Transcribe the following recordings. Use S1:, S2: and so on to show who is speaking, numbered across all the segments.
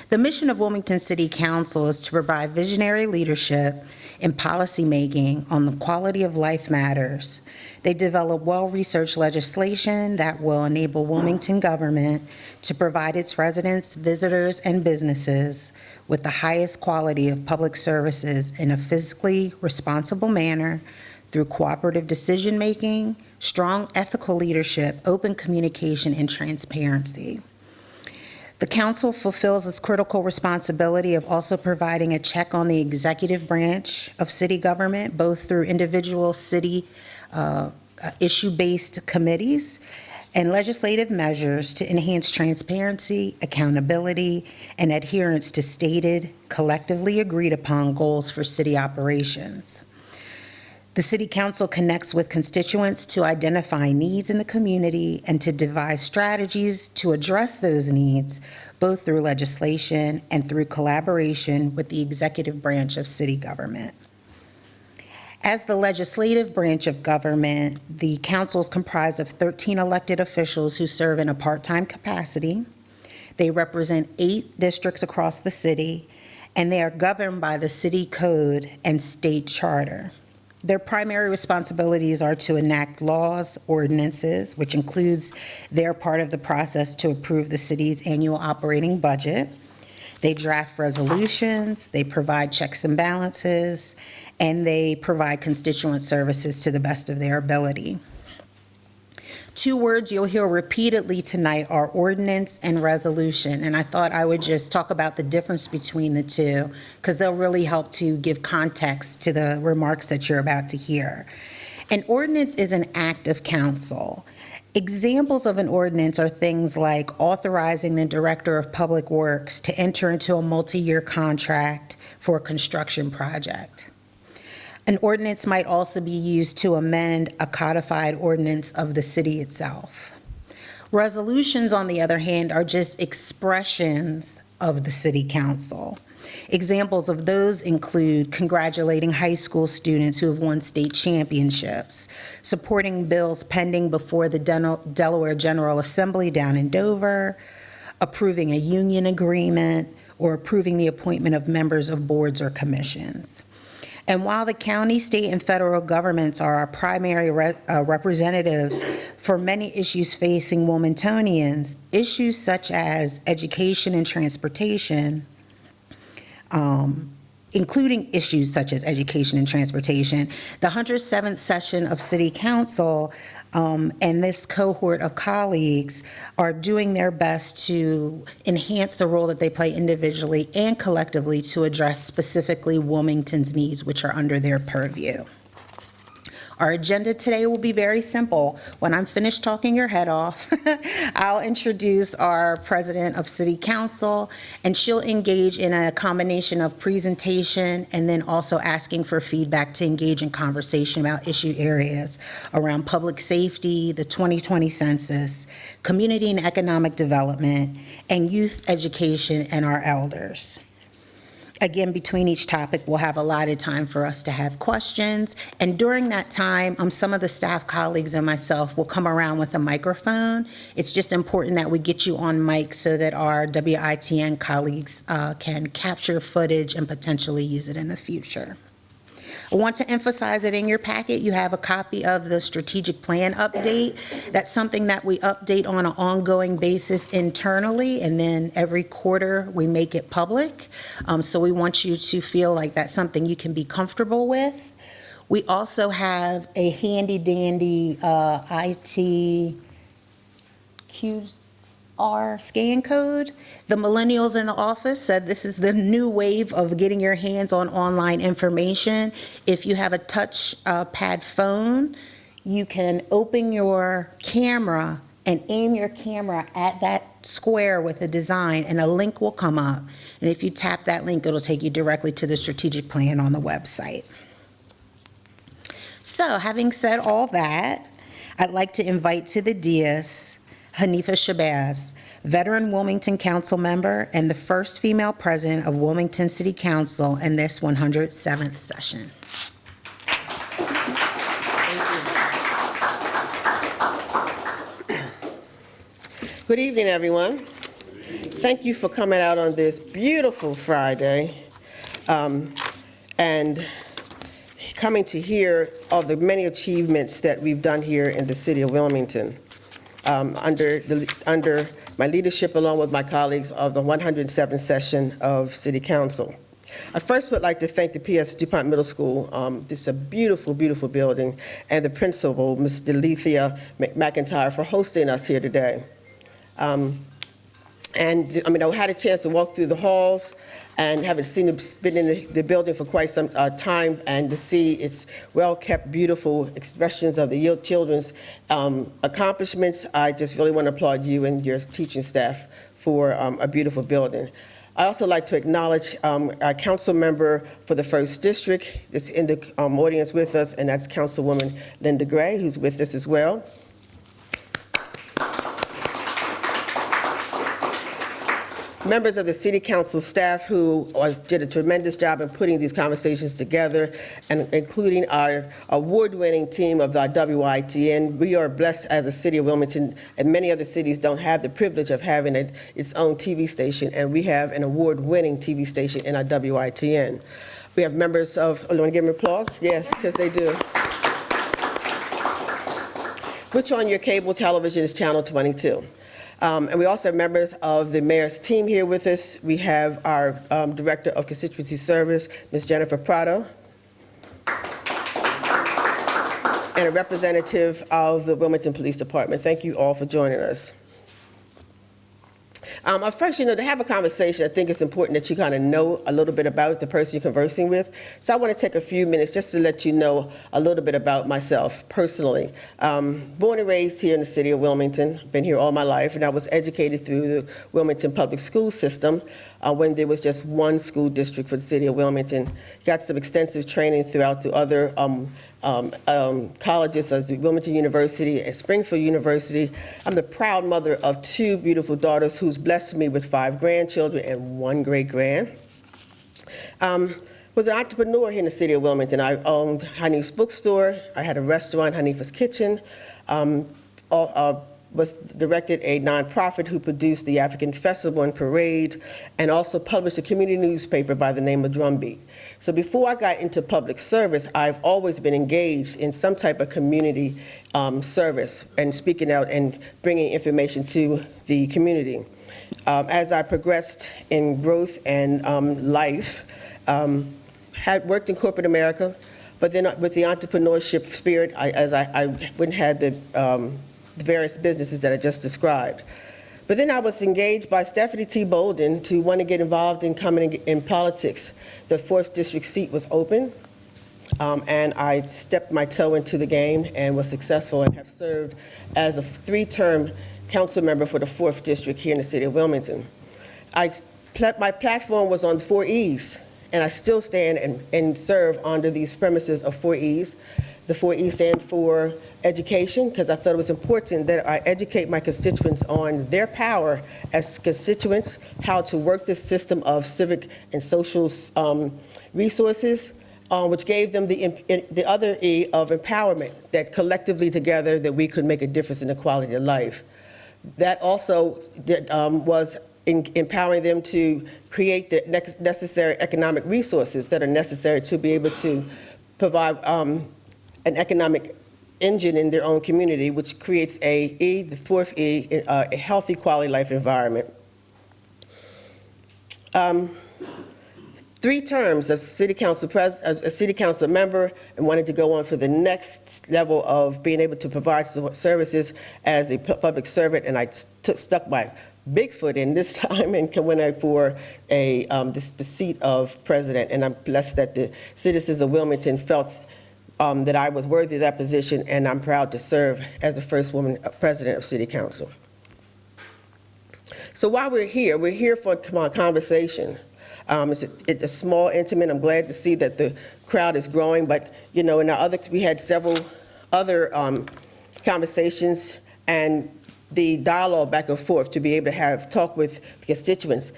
S1: The mission of Wilmington City Council is to provide visionary leadership in policymaking on the quality of life matters. They develop well-researched legislation that will enable Wilmington government to provide its residents, visitors, and businesses with the highest quality of public services in a fiscally responsible manner through cooperative decision-making, strong ethical leadership, open communication, and transparency. The council fulfills its critical responsibility of also providing a check on the executive branch of city government, both through individual city issue-based committees and legislative measures to enhance transparency, accountability, and adherence to stated, collectively agreed upon goals for city operations. The City Council connects with constituents to identify needs in the community and to devise strategies to address those needs, both through legislation and through collaboration with the executive branch of city government. As the legislative branch of government, the council is comprised of 13 elected officials who serve in a part-time capacity. They represent 8 districts across the city, and they are governed by the city code and state charter. Their primary responsibilities are to enact laws, ordinances, which includes their part of the process to approve the city's annual operating budget. They draft resolutions, they provide checks and balances, and they provide constituent services to the best of their ability. 2 words you'll hear repeatedly tonight are ordinance and resolution, and I thought I would just talk about the difference between the two because they'll really help to give context to the remarks that you're about to hear. An ordinance is an act of council. Examples of an ordinance are things like authorizing the Director of Public Works to enter into a multi-year contract for a construction project. An ordinance might also be used to amend a codified ordinance of the city itself. Resolutions, on the other hand, are just expressions of the city council. Examples of those include congratulating high school students who have won state championships, supporting bills pending before the Delaware General Assembly down in Dover, approving a union agreement, or approving the appointment of members of boards or commissions. And while the county, state, and federal governments are our primary representatives for many issues facing Wilmingtonians, issues such as education and transportation, including issues such as education and transportation, the 107th session of City Council and this cohort of colleagues are doing their best to enhance the role that they play individually and collectively to address specifically Wilmington's needs, which are under their purview. Our agenda today will be very simple. When I'm finished talking your head off, I'll introduce our President of City Council, and she'll engage in a combination of presentation and then also asking for feedback to engage in conversation about issue areas around public safety, the 2020 census, community and economic development, and youth education and our elders. Again, between each topic, we'll have allotted time for us to have questions. And during that time, some of the staff colleagues and myself will come around with a microphone. It's just important that we get you on mic so that our WITN colleagues can capture footage and potentially use it in the future. I want to emphasize that in your packet, you have a copy of the strategic plan update. That's something that we update on an ongoing basis internally, and then every quarter we make it public. So we want you to feel like that's something you can be comfortable with. We also have a handy dandy IT QR scan code. The millennials in the office said this is the new wave of getting your hands on online information. If you have a touch pad phone, you can open your camera and aim your camera at that square with a design, and a link will come up. And if you tap that link, it'll take you directly to the strategic plan on the website. So, having said all that, I'd like to invite to the dais Hanifa Shabazz, veteran Wilmington Council member and the first female president of Wilmington City Council in this 107th session.
S2: Good evening, everyone. thank you for coming out on this beautiful Friday and coming to hear of the many achievements that we've done here in the city of Wilmington under my leadership, along with my colleagues, of the 107th session of City Council. I first would like to thank the PS Dupont Middle School. This is a beautiful, beautiful building, and the principal, Ms. Delethea McIntyre, for hosting us here today. I had a chance to walk through the halls and haven't been in the building for quite some time, and to see its well-kept, beautiful expressions of the children's accomplishments. I just really want to applaud you and your teaching staff for a beautiful building. I also like to acknowledge our council member for the 1st District that's in the audience with us, and that's Councilwoman Linda Gray, who's with us as well. Members of the City Council staff who did a tremendous job in putting these conversations together, and including our award-winning team of the WITN. We are blessed as a city of Wilmington, and many other cities don't have the privilege of having its own TV station, and we have an award-winning TV station in our WITN. We have members of, you want to give them applause? Yes, because they do. Which on your cable television is Channel 22. And we also have members of the mayor's team here with us. We have our Director of Constituency Service, Ms. Jennifer Prado, and a representative of the Wilmington Police Department. Thank you all for joining us. First, to have a conversation, I think it's important that you kind of know a little bit about the person you're conversing with. So I want to take a few minutes just to let you know a little bit about myself personally. Born and raised here in the city of Wilmington, been here all my life, and I was educated through the Wilmington public school system when there was just one school district for the city of Wilmington. Got some extensive training throughout the other colleges, as the Wilmington University and Springfield University. I'm the proud mother of 2 beautiful daughters who's blessed me with 5 grandchildren and 1 great-grand. Was an entrepreneur here in the city of Wilmington. I owned Hanifa's bookstore. I had a restaurant, Hanifa's Kitchen. Directed a nonprofit who produced the African Festival and Parade, and also published a community newspaper by the name of Drumbeat. So before I got into public service, I've always been engaged in some type of community service and speaking out and bringing information to the community. As I progressed in growth and life, had worked in corporate America, but then with the entrepreneurship spirit, I went and had the various businesses that I just described. But then I was engaged by Stephanie T. Bolden to want to get involved in coming in politics. The 4th District seat was open, and I stepped my toe into the game and was successful, and have served as a 3-term council member for the 4th District here in the city of Wilmington. My platform was on 4 E's, and I still stand and serve under these premises of 4 E's. The 4 E's stand for education, because I thought it was important that I educate my constituents on their power as constituents, how to work this system of civic and social resources, which gave them the other E of empowerment, that collectively together that we could make a difference in the quality of life. That also was empowering them to create the necessary economic resources that are necessary to be able to provide an economic engine in their own community, which creates the 4th E, a healthy quality life environment. 3 terms as a city council member, and wanted to go on for the next level of being able to provide services as a public servant, and I stuck my big foot in this time and went out for the seat of president, and I'm blessed that the citizens of Wilmington felt that I was worthy of that position, and I'm proud to serve as the first woman president of City Council. So while we're here for a conversation. It's small, intimate. I'm glad to see that the crowd is growing, but we had several other conversations and the dialogue back and forth to be able to talk with constituents.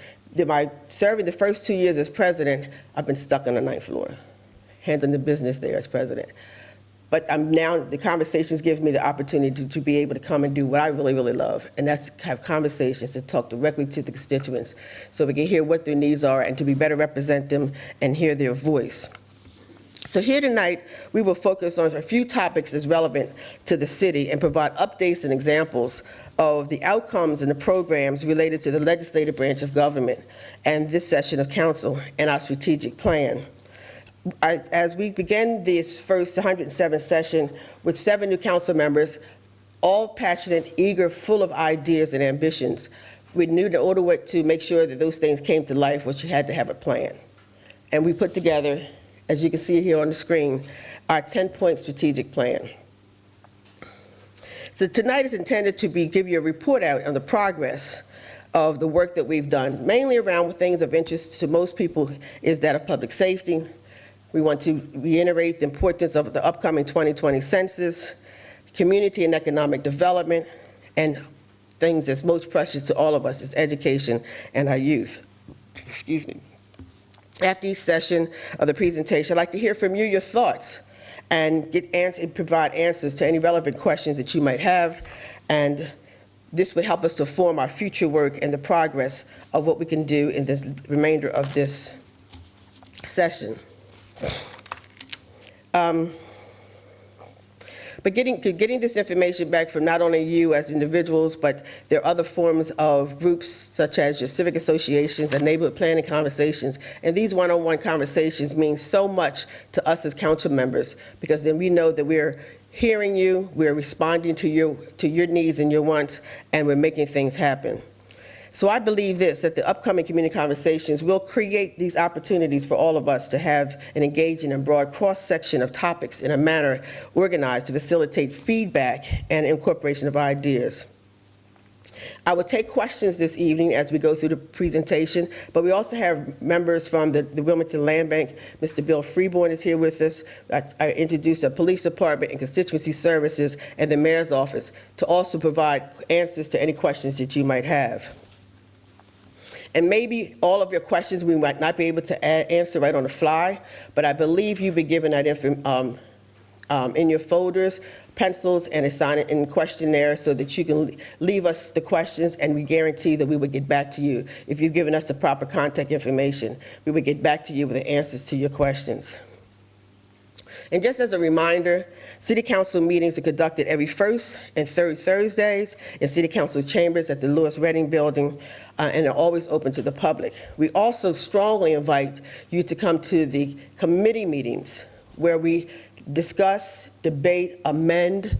S2: By serving the first 2 years as president, I've been stuck on the 9th floor, handling the business there as president. But now the conversations give me the opportunity to be able to come and do what I really, really love, and that's to have conversations, to talk directly to the constituents so we can hear what their needs are and to be better represent them and hear their voice. So here tonight, we will focus on a few topics that's relevant to the city and provide updates and examples of the outcomes and the programs related to the legislative branch of government and this session of council and our strategic plan. As we begin this first 107th session with 7 new council members, all passionate, eager, full of ideas and ambitions, we knew in order to make sure that those things came to life, which you had to have a plan. And we put together, as you can see here on the screen, our 10-point strategic plan. So tonight is intended to give you a report out on the progress of the work that we've done, mainly around things of interest to most people is that of public safety. We want to reiterate the importance of the upcoming 2020 census, community and economic development, and things that's most precious to all of us is education and our youth. Excuse me. After each session of the presentation, I'd like to hear from you your thoughts and provide answers to any relevant questions that you might have, and this would help us to form our future work and the progress of what we can do in the remainder of this session. But getting this information back from not only you as individuals, but there are other forms of groups such as your civic associations and neighborhood planning conversations. And these one-on-one conversations mean so much to us as council members, because then we know that we're hearing you, we're responding to your needs and your wants, and we're making things happen. So I believe that the upcoming community conversations will create these opportunities for all of us to have an engaging and broad cross-section of topics in a manner organized to facilitate feedback and incorporation of ideas. I will take questions this evening as we go through the presentation, but we also have members from the Wilmington Land Bank. Mr. Bill Freeborn is here with us. I introduced the police department and constituency services and the mayor's office to also provide answers to any questions that you might have. And maybe all of your questions we might not be able to answer right on the fly, but I believe you've been given that in your folders, pencils, and a questionnaire so that you can leave us the questions, and we guarantee that we would get back to you. If you've given us the proper contact information, we would get back to you with the answers to your questions. And just as a reminder, City Council meetings are conducted every first and third Thursdays in City Council chambers at the Lewis Reading Building, and are always open to the public. We also strongly invite you to come to the committee meetings where we discuss, debate, amend,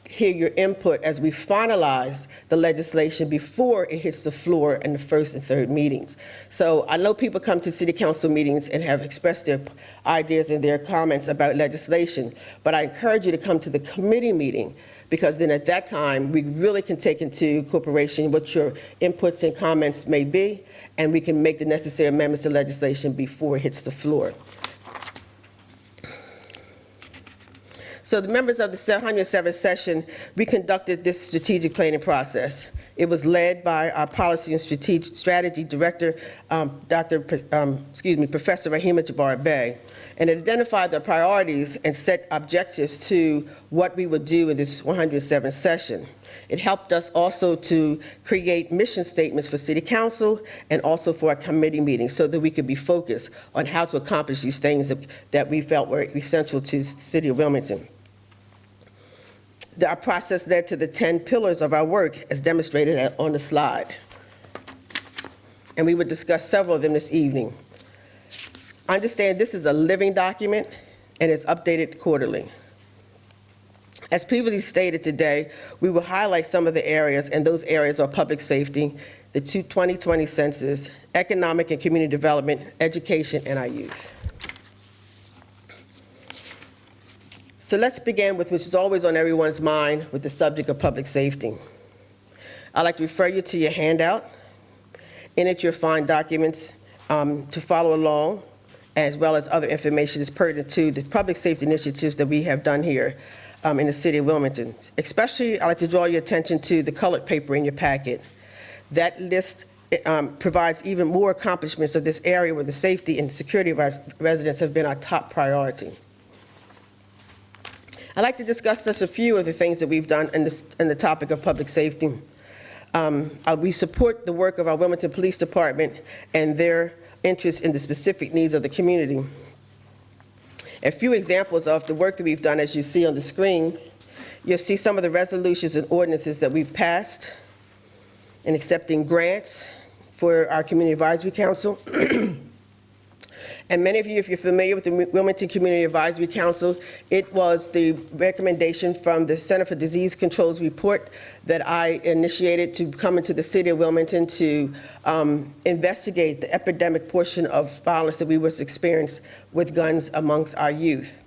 S2: hear your input as we finalize the legislation before it hits the floor in the first and third meetings. So I know people come to City Council meetings and have expressed their ideas and their comments about legislation, but I encourage you to come to the committee meeting, because then at that time we really can take into consideration what your inputs and comments may be, and we can make the necessary amendments to legislation before it hits the floor. So the members of the 107th session, we conducted this strategic planning process. It was led by our Policy and Strategy Director, Professor Hanifa Jabbar-Bey, and it identified the priorities and set objectives to what we would do in this 107th session. It helped us also to create mission statements for City Council and also for our committee meetings so that we could be focused on how to accomplish these things that we felt were essential to the City of Wilmington. Our process led to the 10 pillars of our work as demonstrated on the slide. And we would discuss several of them this evening. Understand this is a living document and it's updated quarterly. As previously stated today, we will highlight some of the areas, and those areas are public safety, the 2020 census, economic and community development, education, and our youth. So let's begin with, which is always on everyone's mind, with the subject of public safety. I'd like to refer you to your handout. In it, you'll find documents to follow along, as well as other information that's pertinent to the public safety initiatives that we have done here in the City of Wilmington. Especially, I'd like to draw your attention to the colored paper in your packet. That list provides even more accomplishments of this area where the safety and security of our residents have been our top priority. I'd like to discuss just a few of the things that we've done in the topic of public safety. We support the work of our Wilmington Police Department and their interest in the specific needs of the community. A few examples of the work that we've done, as you see on the screen, you'll see some of the resolutions and ordinances that we've passed in accepting grants for our Community Advisory Council. And many of you, if you're familiar with the Wilmington Community Advisory Council, it was the recommendation from the Center for Disease Control's report that I initiated to come into the city of Wilmington to investigate the epidemic portion of violence that we was experiencing with guns amongst our youth.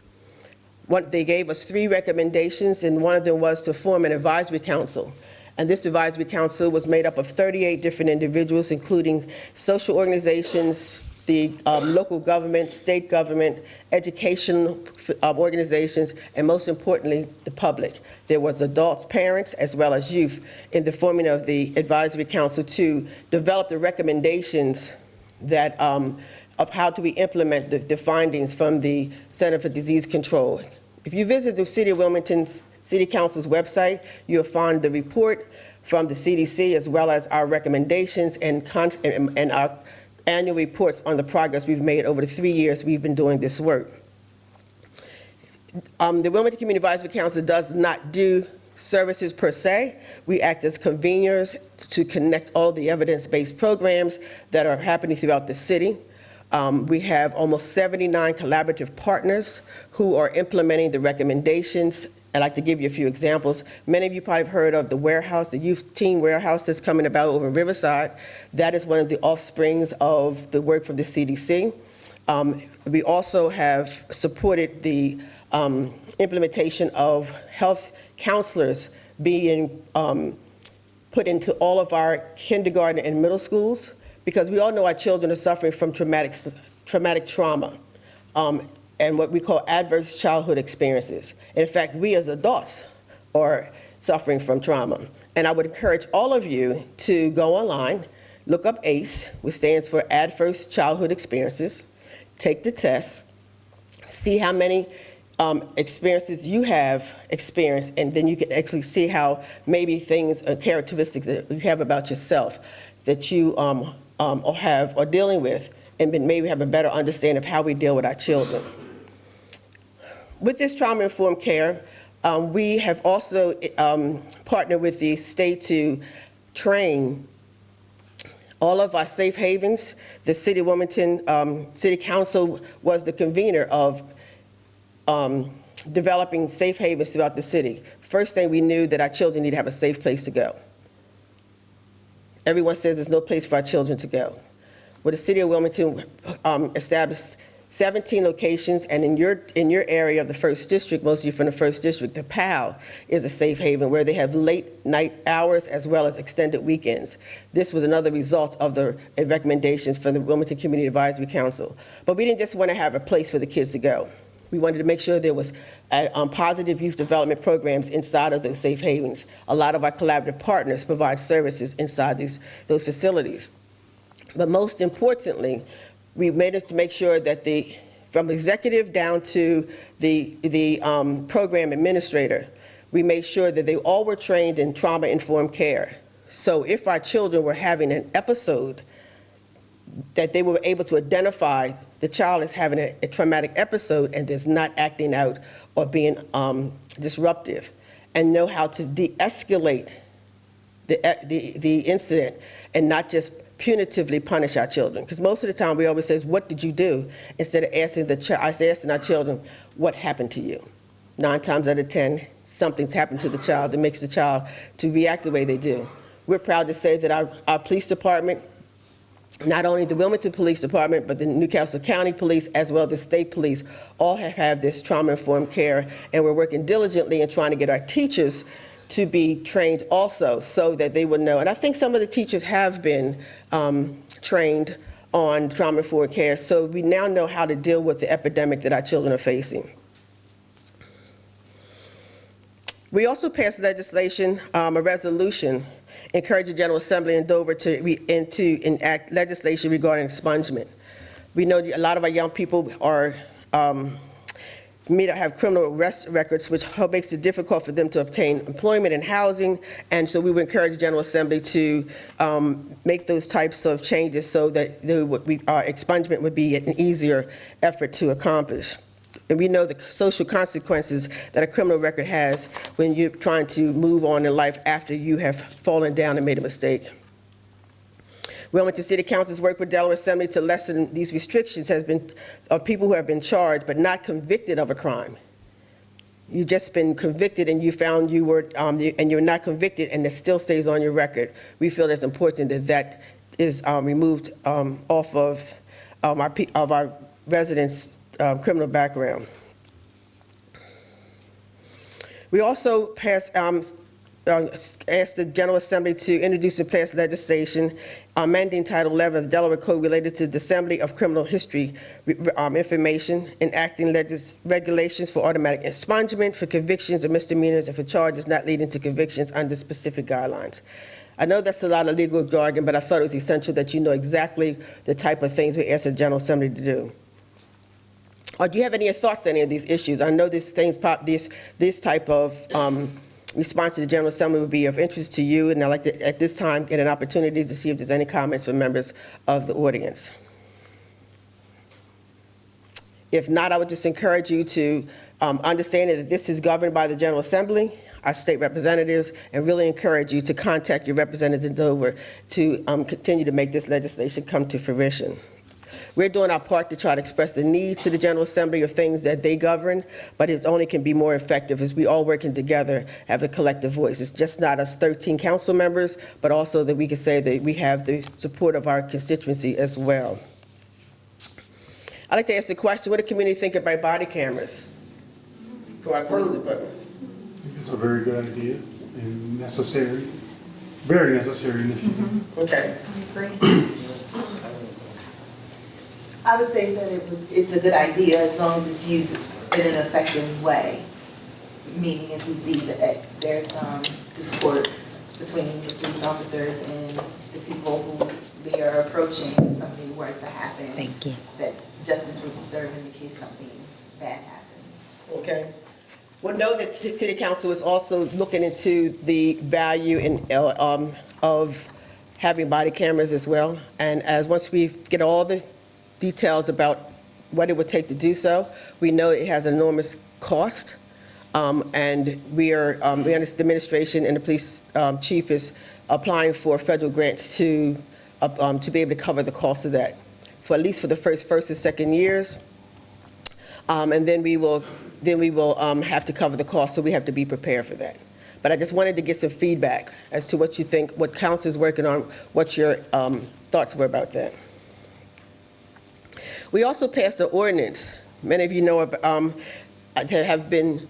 S2: They gave us 3 recommendations, and one of them was to form an advisory council. And this advisory council was made up of 38 different individuals, including social organizations, the local government, state government, educational organizations, and most importantly, the public. There was adults, parents, as well as youth in the forming of the advisory council to develop the recommendations that of how do we implement the findings from the Center for Disease Control. If you visit the City of Wilmington's City Council's website, you'll find the report from the CDC as well as our recommendations and our annual reports on the progress we've made over the 3 years we've been doing this work. The Wilmington Community Advisory Council does not do services per se. We act as conveners to connect all of the evidence-based programs that are happening throughout the city. We have almost 79 collaborative partners who are implementing the recommendations. I'd like to give you a few examples. Many of you probably have heard of the warehouse, the youth teen warehouse that's coming about over in Riverside. That is one of the offsprings of the work from the CDC. We also have supported the implementation of health counselors being put into all of our kindergarten and middle schools, because we all know our children are suffering from traumatic trauma. And what we call adverse childhood experiences. In fact, we as adults are suffering from trauma. And I would encourage all of you to go online, look up ACE, which stands for Adverse Childhood Experiences, take the test, see how many experiences you have experienced, and then you can actually see how maybe things or characteristics that you have about yourself that you are dealing with, and maybe have a better understanding of how we deal with our children. With this trauma-informed care, we have also partnered with the state to train all of our safe havens. The City of Wilmington City Council was the convener of developing safe havens throughout the city. First thing, we knew that our children need to have a safe place to go. Everyone says there's no place for our children to go. Well, the City of Wilmington established 17 locations, and in your area of the 1st District, most of you from the 1st District, the PAL is a safe haven where they have late night hours as well as extended weekends. This was another result of the recommendations from the Wilmington Community Advisory Council. But we didn't just want to have a place for the kids to go. We wanted to make sure there was positive youth development programs inside of those safe havens. A lot of our collaborative partners provide services inside those facilities. But most importantly, we made it to make sure that from executive down to the program administrator, we made sure that they all were trained in trauma-informed care. So if our children were having an episode, that they were able to identify the child as having a traumatic episode and is not acting out or being disruptive, and know how to de-escalate the incident and not just punitively punish our children. Because most of the time we always say, what did you do? Instead of asking our children, what happened to you? 9 times out of 10, something's happened to the child that makes the child to react the way they do. We're proud to say that our police department, not only the Wilmington Police Department, but the Newcastle County Police, as well as the state police, all have this trauma-informed care, and we're working diligently in trying to get our teachers to be trained also so that they would know. And I think some of the teachers have been trained on trauma-informed care, so we now know how to deal with the epidemic that our children are facing. We also passed legislation, a resolution, encouraging the General Assembly in Dover to enact legislation regarding expungement. We know a lot of our young people are may not have criminal arrest records, which makes it difficult for them to obtain employment and housing. And so we would encourage the General Assembly to make those types of changes so that expungement would be an easier effort to accomplish. And we know the social consequences that a criminal record has when you're trying to move on in life after you have fallen down and made a mistake. Wilmington City Council's work with Delaware Assembly to lessen these restrictions has been of people who have been charged but not convicted of a crime. You've just been convicted and you found you were, and you're not convicted and it still stays on your record. We feel it's important that that is removed off of our residents' criminal background. We also passed, asked the General Assembly to introduce and pass legislation amending Title 11 of the Delaware Code related to the Assembly of Criminal History information, enacting regulations for automatic expungement for convictions of misdemeanors and for charges not leading to convictions under specific guidelines. I know that's a lot of legal jargon, but I thought it was essential that you know exactly the type of things we asked the General Assembly to do. Or do you have any thoughts on any of these issues? I know this type of response to the General Assembly would be of interest to you, and I'd like to, at this time, get an opportunity to see if there's any comments from members of the audience. If not, I would just encourage you to understand that this is governed by the General Assembly, our state representatives, and really encourage you to contact your representatives in Dover to continue to make this legislation come to fruition. We're doing our part to try to express the needs to the General Assembly of things that they govern, but it only can be more effective as we all working together have a collective voice. It's just not us 13 council members, but also that we can say that we have the support of our constituency as well. I'd like to ask the question, what do the community think about body cameras for our police department?
S3: I think it's a very good idea and necessary, very necessary initiative.
S2: Okay.
S4: I agree. I would say that it's a good idea as long as it's used in an effective way. Meaning if we see that there's discord between the police officers and the people who they are approaching, if something were to happen.
S1: Thank you.
S4: That justice would be served in case something bad happens.
S2: Okay. Well, know that the City Council is also looking into the value of having body cameras as well. And as once we get all the details about what it would take to do so, we know it has enormous cost. And we understand the administration and the police chief is applying for federal grants to be able to cover the cost of that, for at least for the first and second years. And then we will have to cover the cost, so we have to be prepared for that. But I just wanted to get some feedback as to what you think, what council is working on, what your thoughts were about that. We also passed an ordinance. Many of you know have been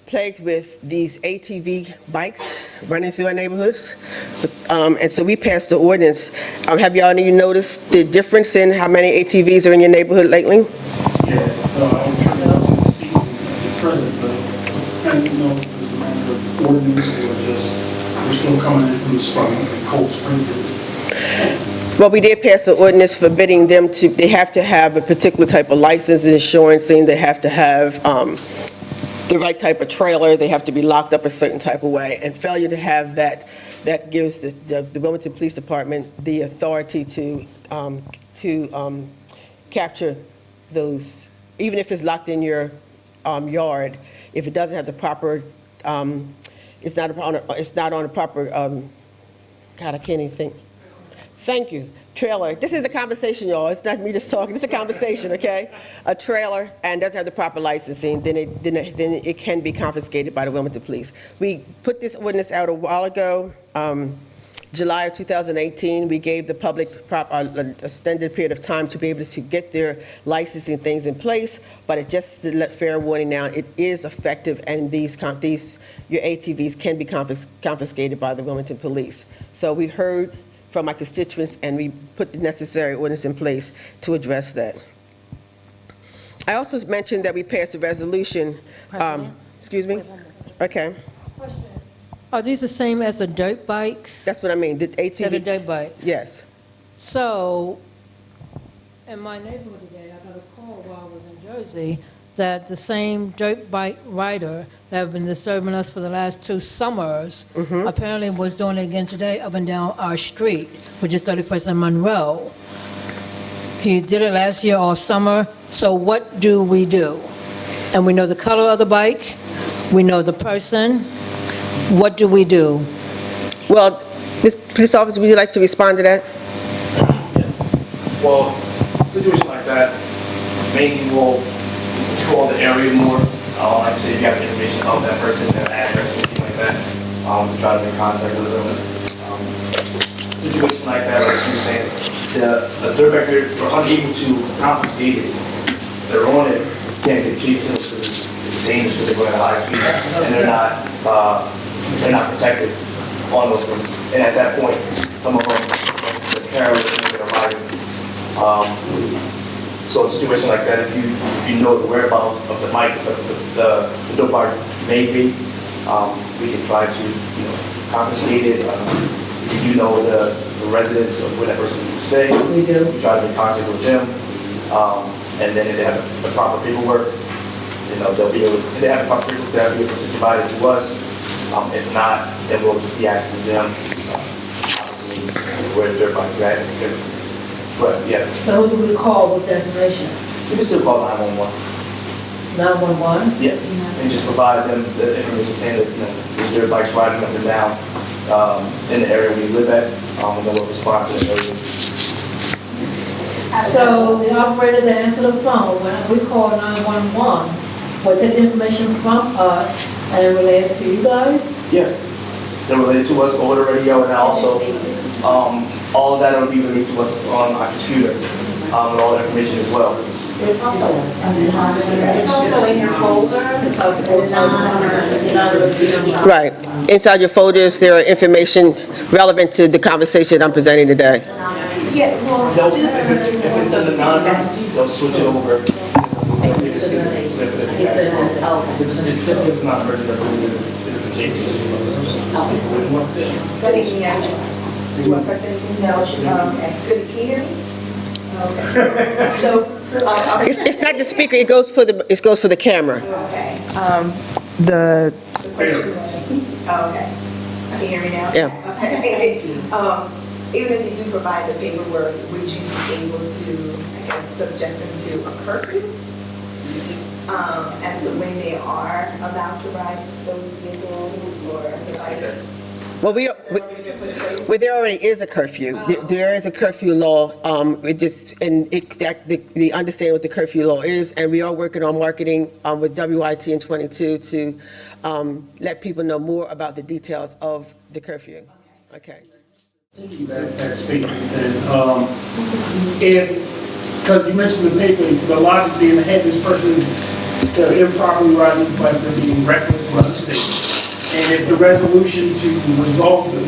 S2: plagued with these ATV bikes running through our neighborhoods. And so we passed the ordinance. Have y'all noticed the difference in how many ATVs are in your neighborhood lately?
S3: Yeah, I'm turning out to the season at the present, but I don't know if it's a matter of ordinance or just we're still coming in from the spring, cold spring.
S2: Well, we did pass an ordinance forbidding them to, they have to have a particular type of license, insurance, and they have to have the right type of trailer, they have to be locked up a certain type of way, and failure to have that, that gives the Wilmington Police Department the authority to capture those, even if it's locked in your yard, if it doesn't have the proper, it's not on a proper, God, I can't even think. Thank you. Trailer. This is a conversation, y'all. It's not me just talking. It's a conversation, okay? A trailer and doesn't have the proper licensing, then it can be confiscated by the Wilmington Police. We put this ordinance out a while ago, July of 2018. We gave the public an extended period of time to be able to get their licensing things in place, but it just to let fair warning now, it is effective, and your ATVs can be confiscated by the Wilmington Police. So we heard from my constituents, and we put the necessary ordinance in place to address that. I also mentioned that we passed a resolution. Excuse me? Okay.
S5: Are these the same as the dirt bikes?
S2: That's what I mean, the ATV.
S5: That are dirt bikes?
S2: Yes.
S5: So, in my neighborhood today, I got a call while I was in Jersey that the same dirt bike rider that have been disturbing us for the last 2 summers apparently was doing it again today up and down our street, which is 31st and Monroe. He did it last year all summer, so what do we do? And we know the color of the bike, we know the person, what do we do?
S2: Well, Ms. Police Officer, would you like to respond to that?
S6: Well, situation like that, maybe we'll control the area more. Like I said, if you have information about that person, their address, anything like that, to try to make contact with them. Situation like that, like you were saying, the dirt record, we're unable to confiscate it. They're on it, can't get cheap because it's dangerous because they're going at high speed, and they're not protected on those things. And at that point, some of them, the carriers are going to ride it. So a situation like that, if you know the whereabouts of the mic, the dope bar may be, we can try to, confiscate it. If you know the residents of where that person needs to stay,
S5: We do.
S6: we try to make contact with them. And then if they have the proper paperwork, they'll be able, if they have the proper paperwork, they'll be able to provide it to us. If not, then we'll just be asking them, obviously, where their bike is at. But, yeah,
S5: So who do we call with the information?
S6: we can still call 911.
S5: 911?
S6: Yes, and just provide them the information saying that, there's dirt bikes riding up and down in the area we live at, and then we'll respond to the area.
S5: So the operator that answered the phone, when we call 911, will take the information from us and relay it to you guys?
S6: Yes, they're related to us over the radio, and also, all of that will be related to us on our computer, and all that information as well.
S4: It's also in your folder.
S2: Right. Inside your folders, there are information relevant to the conversation I'm presenting today.
S4: Yeah, well,
S6: They'll,
S4: just.
S6: if it's in the non-emergency, they'll switch it over. This is not emergency, it's a change.
S7: Good evening, actually. You want President Ginell, good to hear me? Okay. So,
S2: It's not the speaker, it goes for the camera.
S7: okay.
S8: The
S7: The question was, okay. Can you hear me now?
S2: Yeah.
S7: Okay. Even if you do provide the paperwork, would you be able to, I guess, subject them to a curfew? As to when they are allowed to ride those vehicles or the riders?
S2: Well, there already is a curfew. There is a curfew law. The understanding what the curfew law is, and we are working on marketing with WIT in 22 to let people know more about the details of the curfew. Okay.
S3: That statement, and because you mentioned the paper, the logic being to have this person improperly riding his bike, they're being reckless and unsafe. And if the resolution to resolve, the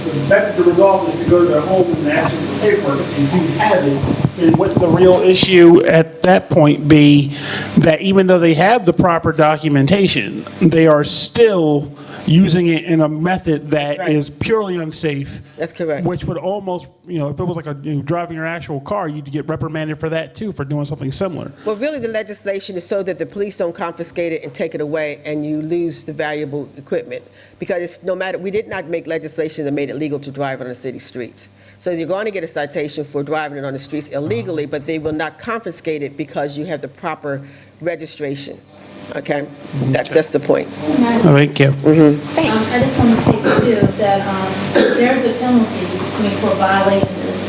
S3: resolve is to go to their home and ask for the paperwork, and you have it, then would the real issue at that point be that even though they have the proper documentation, they are still using it in a method that
S2: That's right.
S3: is purely unsafe?
S2: That's correct.
S3: Which would almost, if it was like driving your actual car, you'd get reprimanded for that too, for doing something similar.
S2: Well, really, the legislation is so that the police don't confiscate it and take it away, and you lose the valuable equipment. Because it's no matter, we did not make legislation that made it legal to drive on the city streets. So you're going to get a citation for driving it on the streets illegally, but they will not confiscate it because you have the proper registration. Okay? That's just the point.
S3: Thank you.
S9: I just want to say too that there's a penalty for violating this.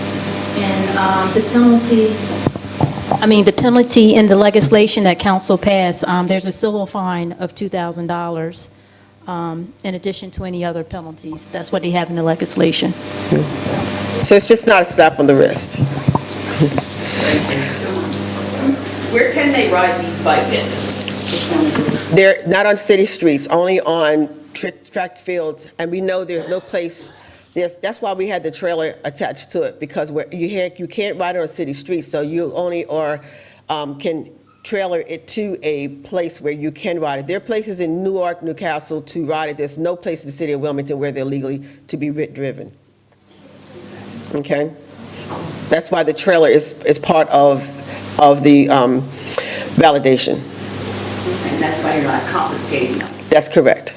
S9: And the penalty in the legislation that council passed, there's a civil fine of $2,000 in addition to any other penalties. That's what they have in the legislation.
S2: So it's just not a slap on the wrist.
S10: Where can they ride these bikes?
S2: They're not on city streets, only on track fields, and we know there's no place, that's why we had the trailer attached to it, because you can't ride it on city streets, so you only can trailer it to a place where you can ride it. There are places in Newark, Newcastle to ride it. There's no place in the city of Wilmington where they're legally to be driven. Okay? That's why the trailer is part of the validation.
S10: And that's why you're not confiscating them.
S2: That's correct.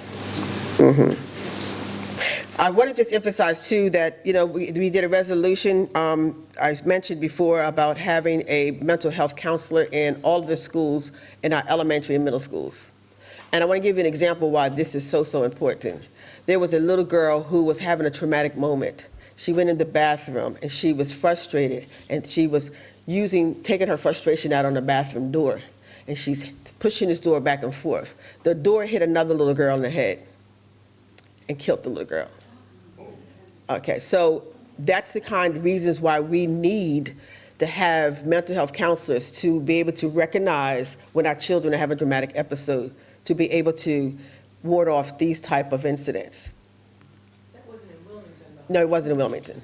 S2: I want to just emphasize, too, that, we did a resolution, I mentioned before, about having a mental health counselor in all of the schools, in our elementary and middle schools. And I want to give you an example why this is so important. There was a little girl who was having a traumatic moment. She went in the bathroom, and she was frustrated, and she was taking her frustration out on the bathroom door, and she's pushing this door back and forth. The door hit another little girl in the head and killed the little girl. Okay, so that's the kind of reasons why we need to have mental health counselors to be able to recognize when our children are having a dramatic episode, to be able to ward off these type of incidents.
S10: That wasn't in Wilmington,
S2: No, it wasn't in Wilmington.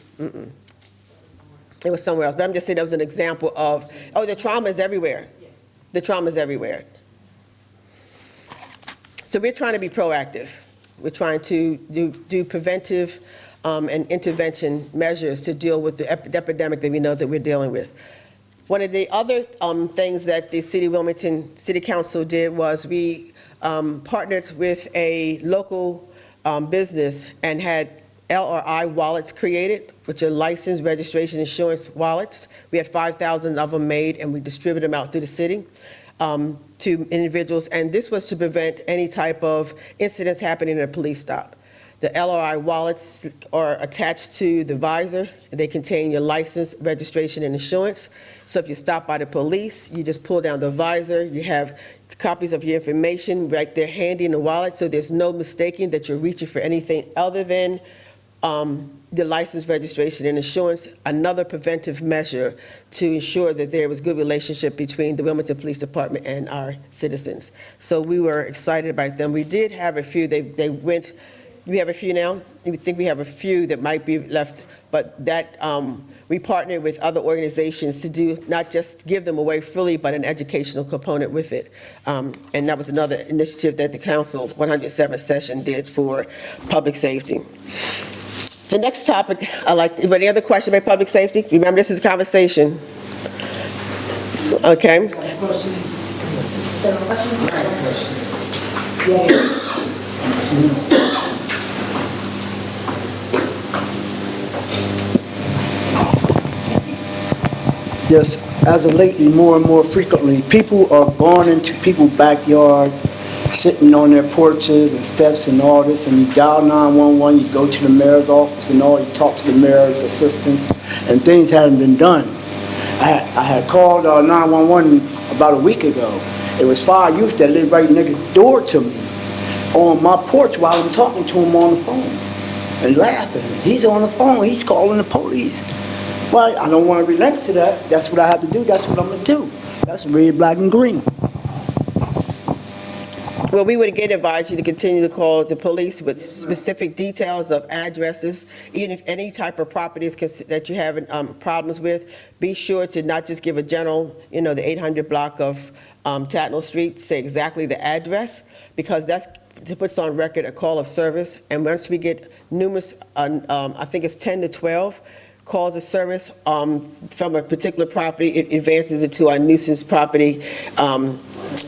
S2: It was somewhere else, but I'm just saying that was an example of, the trauma is everywhere. The trauma is everywhere. So we're trying to be proactive. We're trying to do preventive and intervention measures to deal with the epidemic that we know that we're dealing with. One of the other things that the City of Wilmington City Council did was we partnered with a local business and had LRI wallets created, which are licensed registration insurance wallets. We had 5,000 of them made, and we distributed them out through the city to individuals. And this was to prevent any type of incidents happening in a police stop. The LRI wallets are attached to the visor. They contain your license, registration, and insurance. So if you stop by the police, you just pull down the visor. You have copies of your information right there handy in the wallet, so there's no mistaking that you're reaching for anything other than the license, registration, and insurance. Another preventive measure to ensure that there was good relationship between the Wilmington Police Department and our citizens. So we were excited about them. We did have a few. They went. We have a few now. We think we have a few that might be left, but that we partnered with other organizations to do, not just give them away freely, but an educational component with it. And that was another initiative that the council 107th session did for public safety. The next topic, any other question about public safety? Remember, this is a conversation. Okay.
S11: Yes, as of lately, more and more frequently, people are going into people's backyard, sitting on their porches and steps and all this, and you dial 911, you go to the mayor's office and all, you talk to the mayor's assistants, and things hadn't been done. I had called 911 about a week ago. It was 5 youth that lived right next door to me on my porch while I'm talking to him on the phone and laughing. He's on the phone, he's calling the police. Well, I don't want to relent to that. That's what I have to do. That's what I'm going to do. That's red, black, and green.
S2: Well, we would again advise you to continue to call the police with specific details of addresses, even if any type of properties that you have problems with. Be sure to not just give a general, the 800 block of Tatnall Street, say exactly the address, because that's puts on record a call of service. And once we get numerous, I think it's 10 to 12, calls of service from a particular property, it advances it to our nuisance property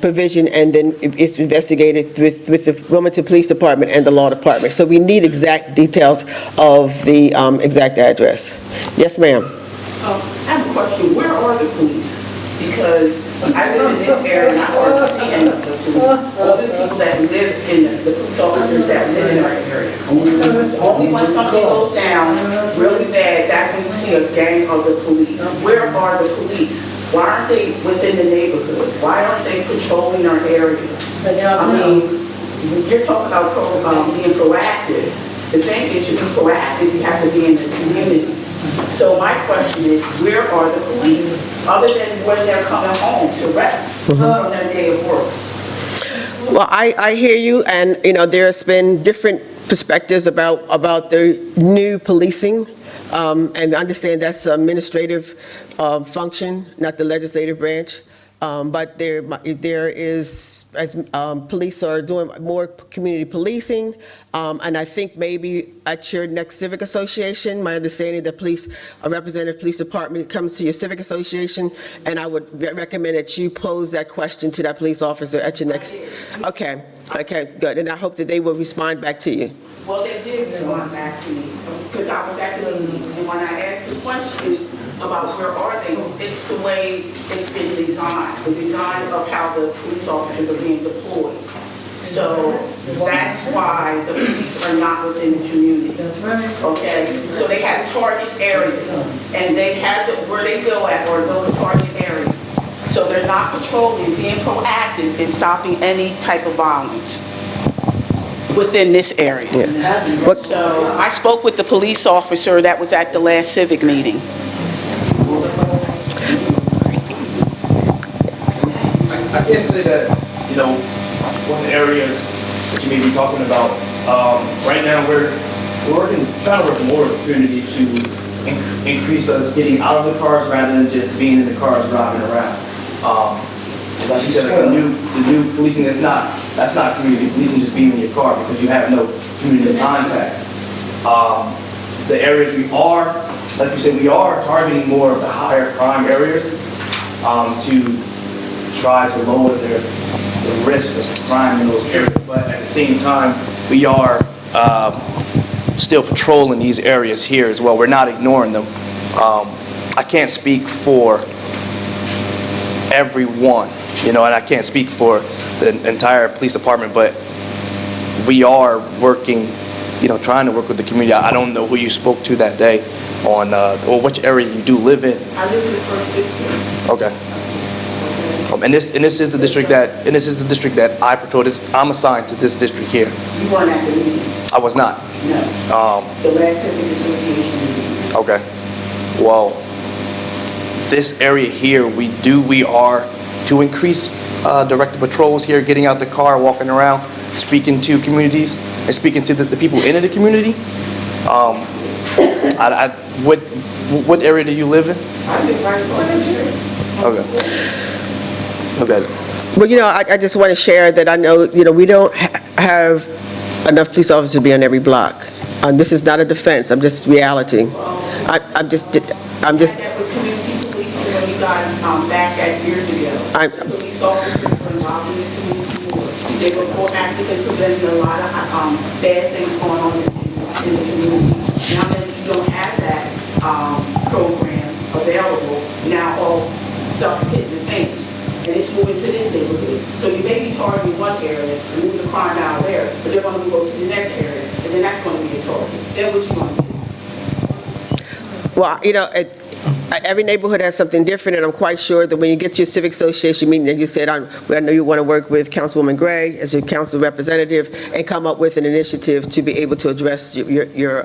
S2: provision, and then it's investigated with the Wilmington Police Department and the Law Department. So we need exact details of the exact address. Yes, ma'am.
S12: I have a question. Where are the police? Because I live in this area and I hardly see any of the police. All the people that live in the police officers that live in our area. Only when something goes down really bad, that's when you see a gang of the police. Where are the police? Why aren't they within the neighborhoods? Why aren't they patrolling our area? I mean, you're talking about being proactive. The thing is, to be proactive, you have to be in the community. So my question is, where are the police, other than when they're coming home to rest from their day of work?
S2: Well, I hear you, and there's been different perspectives about the new policing, and I understand that's an administrative function, not the legislative branch. But there is, as police are doing more community policing, and I think maybe at your next civic association, my understanding that a representative police department comes to your civic association, and I would recommend that you pose that question to that police officer at your next. Okay, good, and I hope that they will respond back to you.
S12: Well, they did respond back to me, because I was at the meeting, and when I asked the question about where are they, it's the way it's been designed, the design of how the police officers are being deployed. So that's why the police are not within the community. Okay, so they have target areas, and they have where they go at are those target areas. So they're not patrolling, being proactive in stopping any type of violence within this area. So I spoke with the police officer that was at the last civic meeting.
S6: I can't say that, one of the areas that you may be talking about, right now we're trying to work more with the community to increase us getting out of the cars rather than just being in the cars driving around. Like you said, like the new policing, that's not community policing, just being in your car because you have no community contact. The areas we are, like you said, we are targeting more of the higher crime areas to try to lower the risk of crime in those areas. But at the same time, we are still patrolling these areas here as well. We're not ignoring them. I can't speak for everyone, and I can't speak for the entire police department, but we are working, trying to work with the community. I don't know who you spoke to that day on, or which area you do live in.
S12: I live in the first district.
S6: Okay. And this is the district that I patrol. I'm assigned to this district here.
S12: You weren't at the meeting?
S6: I was not.
S12: No. The last civic association meeting.
S6: Okay. Well, this area here, we are to increase directed patrols here, getting out the car, walking around, speaking to communities, and speaking to the people in the community. What area do you live in?
S12: I live right across the street.
S6: Okay. Okay.
S2: Well, I just want to share that I know, we don't have enough police officers to be on every block. This is not a defense. I'm just reality. I'm just.
S12: With community policing, when you guys back at years ago, the police officers were involved in the community more. They were proactive in preventing a lot of bad things going on in the community. Now that you don't have that program available, now all stuff is hitting the fan. And it's moving to this neighborhood. So you may be targeting one area and moving the crime down there, but they're going to go to the next area, and then that's going to be a target. Then what you going to do?
S2: Well, every neighborhood has something different, and I'm quite sure that when you get to your civic association meeting, and you said, I know you want to work with Councilwoman Gray as your council representative and come up with an initiative to be able to address your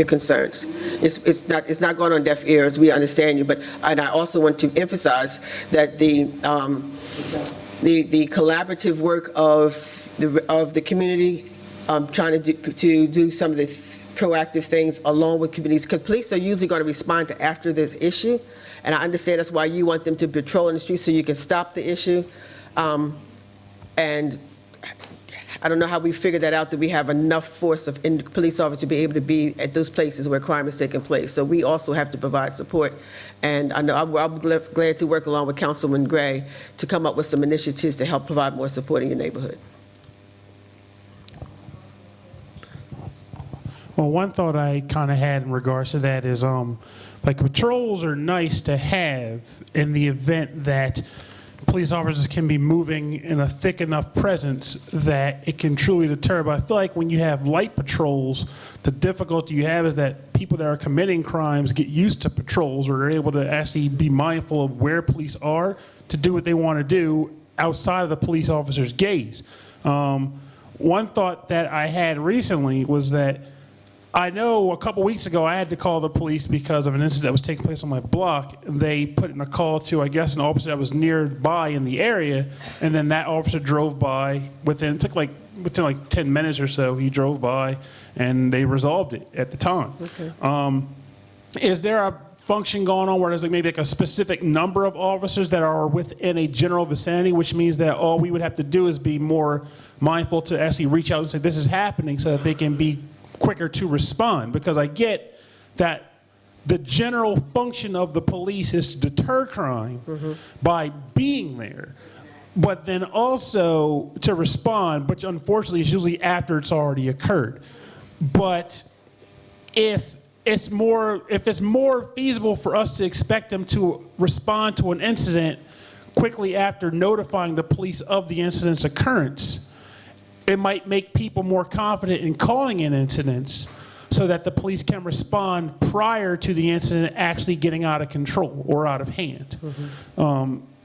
S2: concerns. It's not going on deaf ears. We understand you, and I also want to emphasize that the collaborative work of the community, trying to do some of the proactive things along with communities, because police are usually going to respond to after this issue, and I understand that's why you want them to patrol in the streets so you can stop the issue. And I don't know how we figured that out, that we have enough force of police officers to be able to be at those places where crime is taking place. So we also have to provide support. And I know I'm glad to work along with Councilman Gray to come up with some initiatives to help provide more support in your neighborhood.
S3: Well, one thought I kind of had in regards to that is, like, patrols are nice to have in the event that police officers can be moving in a thick enough presence that it can truly deter. But I feel like when you have light patrols, the difficulty you have is that people that are committing crimes get used to patrols, or they're able to actually be mindful of where police are to do what they want to do outside of the police officer's gaze. One thought that I had recently was that I know a couple weeks ago I had to call the police because of an incident that was taking place on my block. They put in a call to, I guess, an officer that was nearby in the area, and then that officer drove by within 10 minutes or so. He drove by, and they resolved it at the time. Okay. Is there a function going on where there's like maybe like a specific number of officers that are within a general vicinity, which means that all we would have to do is be more mindful to actually reach out and say this is happening so that they can be quicker to respond. Because I get that the general function of the police is to deter crime by being there, but then also to respond, but unfortunately it's usually after it's already occurred. But if it's more feasible for us to expect them to respond to an incident quickly after notifying the police of the incident's occurrence, it might make people more confident in calling in incidents so that the police can respond prior to the incident actually getting out of control or out of hand.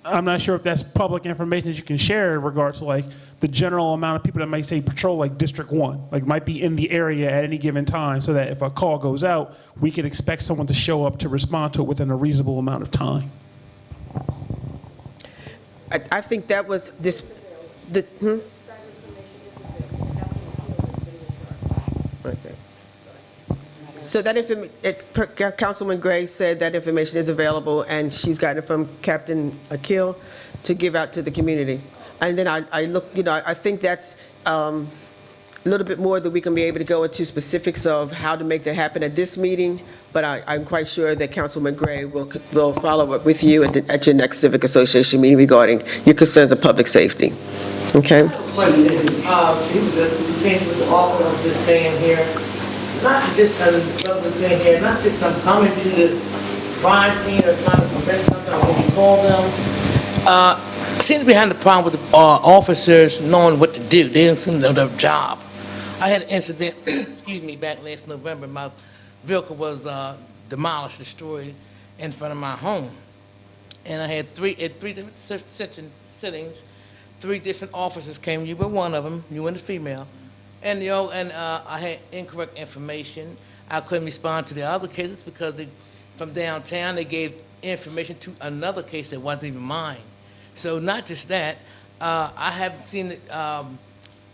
S3: I'm not sure if that's public information that you can share in regards to like the general amount of people that might say patrol like District 1, like might be in the area at any given time so that if a call goes out, we can expect someone to show up to respond to it within a reasonable amount of time.
S2: I think that was this, Right there. So that Councilman Gray said that information is available, and she's gotten it from Captain Akil to give out to the community. And then I look, I think that's a little bit more that we can be able to go into specifics of how to make that happen at this meeting, but I'm quite sure that Councilman Gray will follow up with you at your next Civic Association meeting regarding your concerns of public safety. Okay?
S13: With the officer was just saying here, not just as the brother was saying here, not just them coming to the crime scene or trying to prevent something or when you call them. Seem to be having the problem with the officers knowing what to do. They don't seem to know their job. I had an incident, excuse me, back last November. My vehicle was demolished, destroyed in front of my home. And I had three different sittings. 3 different officers came. You were one of them, you and the female. And I had incorrect information. I couldn't respond to the other cases because from downtown they gave information to another case that wasn't even mine. So not just that, I have seen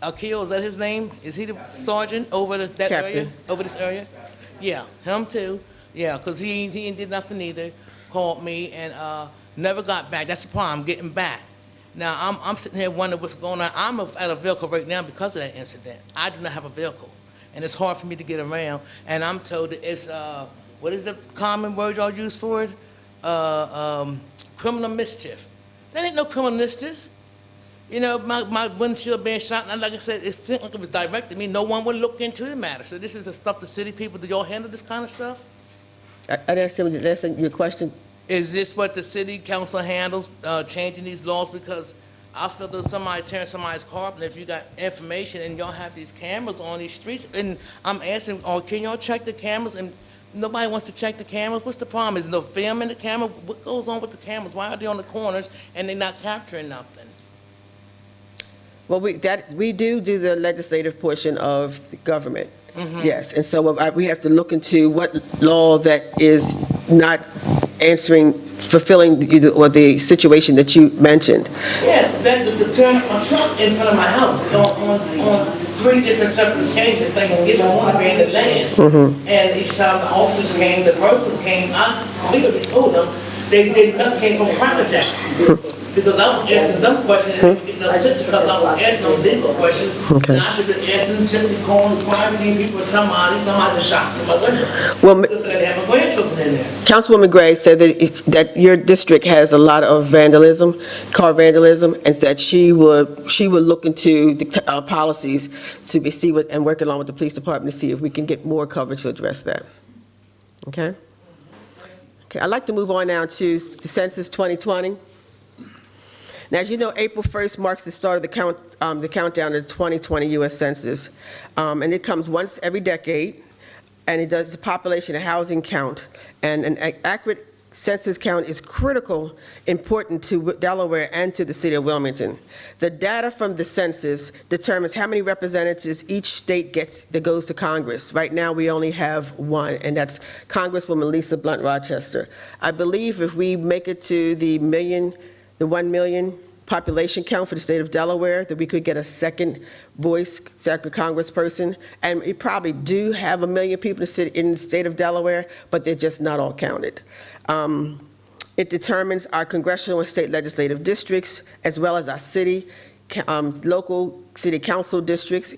S13: Akil, is that his name? Is he the sergeant over that area, over this area? Yeah, him too. Yeah, because he did nothing either. Called me and never got back. That's the problem, getting back. Now, I'm sitting here wondering what's going on. I'm at a vehicle right now because of that incident. I do not have a vehicle, and it's hard for me to get around. And I'm told that it's, what is the common word y'all use for it? Criminal mischief. That ain't no criminal mischief. My windshield being shot, and like I said, it seemed like it was directed at me. No one would look into the matter. So this is the stuff the city people, do y'all handle this kind of stuff?
S2: I understand your question.
S13: Is this what the city council handles, changing these laws? Because I feel there's somebody tearing somebody's car up, and if you got information and y'all have these cameras on these streets, and I'm asking, can y'all check the cameras? And nobody wants to check the cameras. What's the problem? Is there no film in the camera? What goes on with the cameras? Why are they on the corners and they're not capturing nothing?
S2: Well, we do the legislative portion of the government. Yes, and so we have to look into what law that is not fulfilling the situation that you mentioned.
S13: Yeah, the turn a truck in front of my house on 3 different separate occasions, Thanksgiving morning being the last. And each time the officers came, the first ones came, I clearly told them they just came from Cracker Jackson. Because I was asking them questions and getting upset because I was asking them legal questions. And I should have been asking them, should be calling the crime scene people or somebody shot to my window.
S2: Well,
S13: because I have my grandchildren in there.
S2: Councilwoman Gray said that your district has a lot of vandalism, car vandalism, and that she would look into the policies to see what, and work along with the police department to see if we can get more coverage to address that. Okay? Okay, I'd like to move on now to the Census 2020. Now, as you know, April 1st marks the start of the countdown to the 2020 U.S. Census, and it comes once every decade, and it does the population and housing count, and an accurate census count is critical, important to Delaware and to the city of Wilmington. The data from the census determines how many representatives each state gets that goes to Congress. Right now, we only have 1, and that's Congresswoman Lisa Blunt Rochester. I believe if we make it to the 1 million population count for the state of Delaware, that we could get a second voice, second congressperson. And we probably do have 1 million people in the state of Delaware, but they're just not all counted. It determines our congressional and state legislative districts, as well as our local city council districts.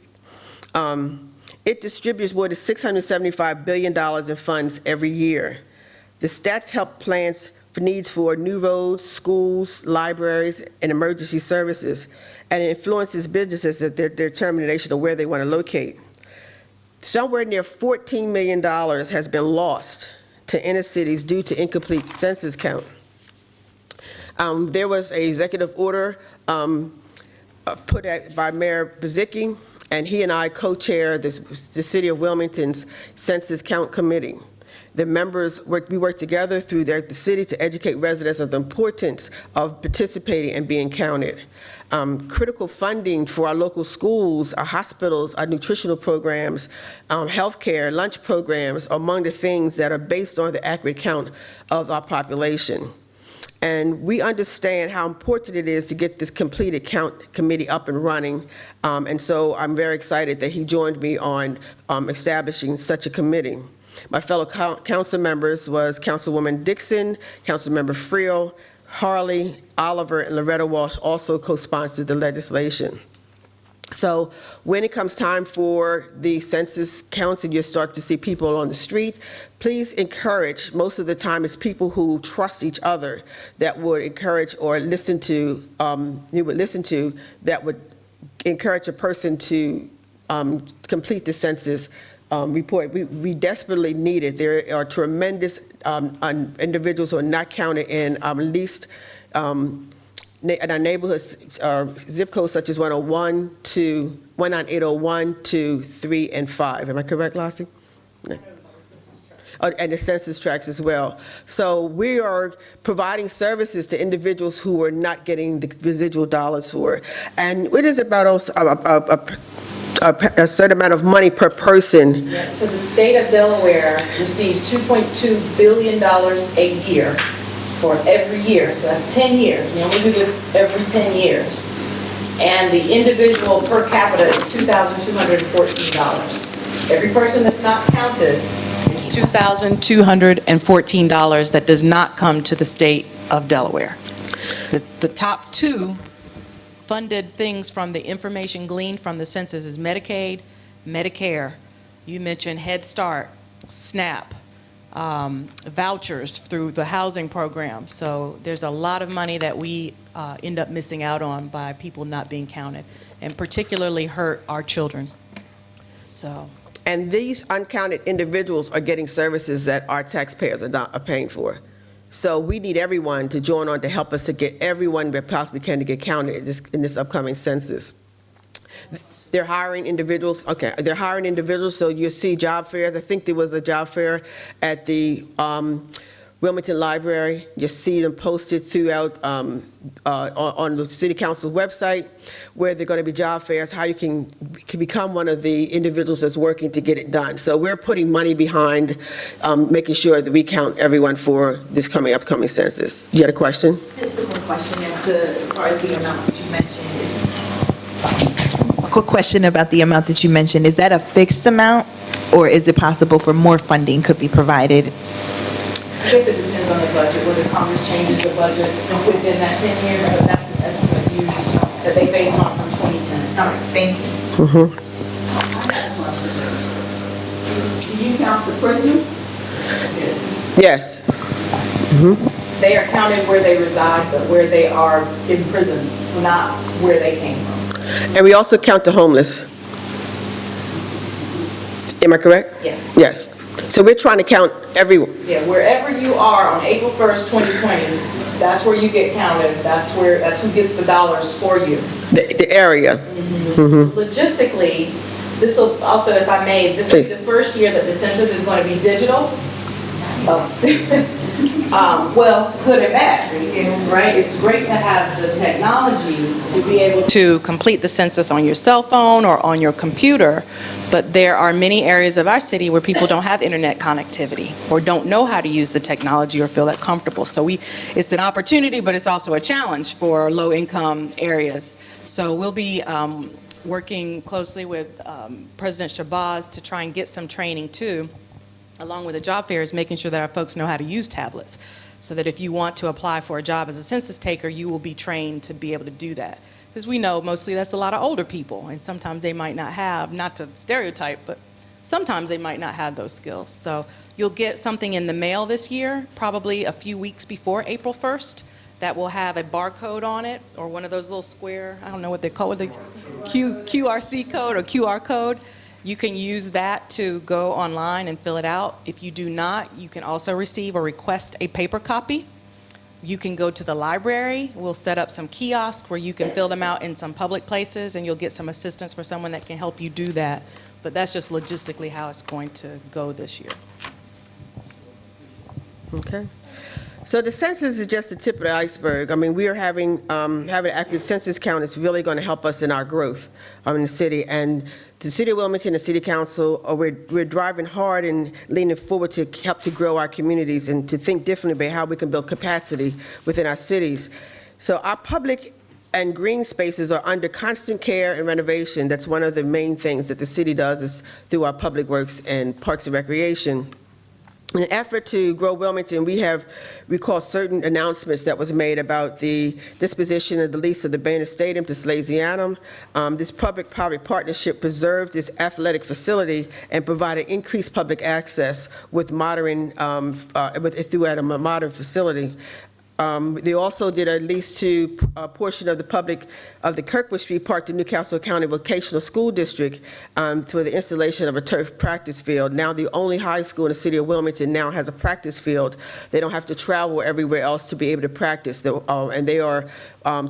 S2: It distributes more than $675 billion in funds every year. The stats help plans for needs for new roads, schools, libraries, and emergency services, and it influences businesses at their determination of where they want to locate. Somewhere near $14 million has been lost to inner cities due to incomplete census count. There was an executive order put out by Mayor Bezicki, and he and I co-chair the City of Wilmington's Census Count Committee. The members, we work together through the city to educate residents of the importance of participating and being counted. Critical funding for our local schools, our hospitals, our nutritional programs, healthcare, lunch programs are among the things that are based on the accurate count of our population. And we understand how important it is to get this completed count committee up and running. And so I'm very excited that he joined me on establishing such a committee. My fellow council members was Councilwoman Dixon, Councilmember Friel, Harley, Oliver, and Loretta Walsh also co-sponsored the legislation. So when it comes time for the census counts and you start to see people on the street, please encourage, most of the time it's people who trust each other that would encourage or listen to, that would encourage a person to complete the census report. We desperately need it. There are tremendous individuals who are not counted in least in our neighborhoods, zip codes such as 101 to 19801 to 3 and 5. Am I correct, Lassie? No. Oh, and the census tracts as well. So we are providing services to individuals who are not getting the residual dollars for it. And it is about a certain amount of money per person.
S10: Yeah, so the state of Delaware receives $2.2 billion a year for every year, so that's 10 years. We only do this every 10 years. And the individual per capita is $2,214. Every person that's not counted is $2,214 that does not come to the state of Delaware. The top two funded things from the information gleaned from the census is Medicaid, Medicare. You mentioned Head Start, SNAP, vouchers through the housing program. So there's a lot of money that we end up missing out on by people not being counted, and particularly hurt our children. So.
S2: And these uncounted individuals are getting services that our taxpayers are paying for. So we need everyone to join on to help us to get everyone that possibly can to get counted in this upcoming census. They're hiring individuals. Okay, they're hiring individuals, so you'll see job fairs. I think there was a job fair at the Wilmington Library. You see them posted throughout on the City Council website, where they're going to be job fairs, how you can become one of the individuals that's working to get it done. So we're putting money behind making sure that we count everyone for this upcoming census. You had a question?
S4: Just a quick question as far as the amount that you mentioned.
S8: A quick question about the amount that you mentioned. Is that a fixed amount, or is it possible for more funding could be provided?
S10: I guess it depends on the budget, whether Congress changes the budget within that 10 years, but that's an estimate used that they based on from 2010.
S4: All right, thank you.
S12: Do you count the prisoners?
S2: Yes.
S10: They are counted where they reside, but where they are imprisoned, not where they came from.
S2: And we also count the homeless. Am I correct?
S10: Yes.
S2: Yes. So we're trying to count everyone.
S10: Yeah, wherever you are on April 1st, 2020, that's where you get counted. That's who gets the dollars for you.
S2: The area.
S10: Logistically, this will also, if I may, this will be the first year that the census is going to be digital. Well, put it back, right? It's great to have the technology to be able to complete the census on your cell phone or on your computer, but there are many areas of our city where people don't have internet connectivity or don't know how to use the technology or feel that comfortable. So it's an opportunity, but it's also a challenge for low-income areas. So we'll be working closely with President Shabazz to try and get some training too, along with the job fairs, making sure that our folks know how to use tablets, so that if you want to apply for a job as a census taker, you will be trained to be able to do that. Because we know mostly that's a lot of older people, and sometimes they might not have, not to stereotype, but sometimes they might not have those skills. So you'll get something in the mail this year, probably a few weeks before April 1st, that will have a barcode on it, or one of those little square, I don't know what they're called, the QRC code or QR code. You can use that to go online and fill it out. If you do not, you can also receive or request a paper copy. You can go to the library. We'll set up some kiosks where you can fill them out in some public places, and you'll get some assistance for someone that can help you do that. But that's just logistically how it's going to go this year.
S2: Okay. So the census is just the tip of the iceberg. I mean, we are having an accurate census count is really going to help us in our growth in the city. And the City of Wilmington, the City Council, we're driving hard and leaning forward to help to grow our communities and to think differently about how we can build capacity within our cities. So our public and green spaces are under constant care and renovation. That's one of the main things that the city does is through our public works and parks and recreation. In an effort to grow Wilmington, we recall certain announcements that was made about the disposition of the lease of the Banner Stadium to Salesianum. This public-private partnership preserved this athletic facility and provided increased public access with throughout a modern facility. They also did a lease to a portion of the Kirkwood Street Park to Newcastle County Vocational School District for the installation of a turf practice field. Now the only high school in the city of Wilmington now has a practice field. They don't have to travel everywhere else to be able to practice. And they are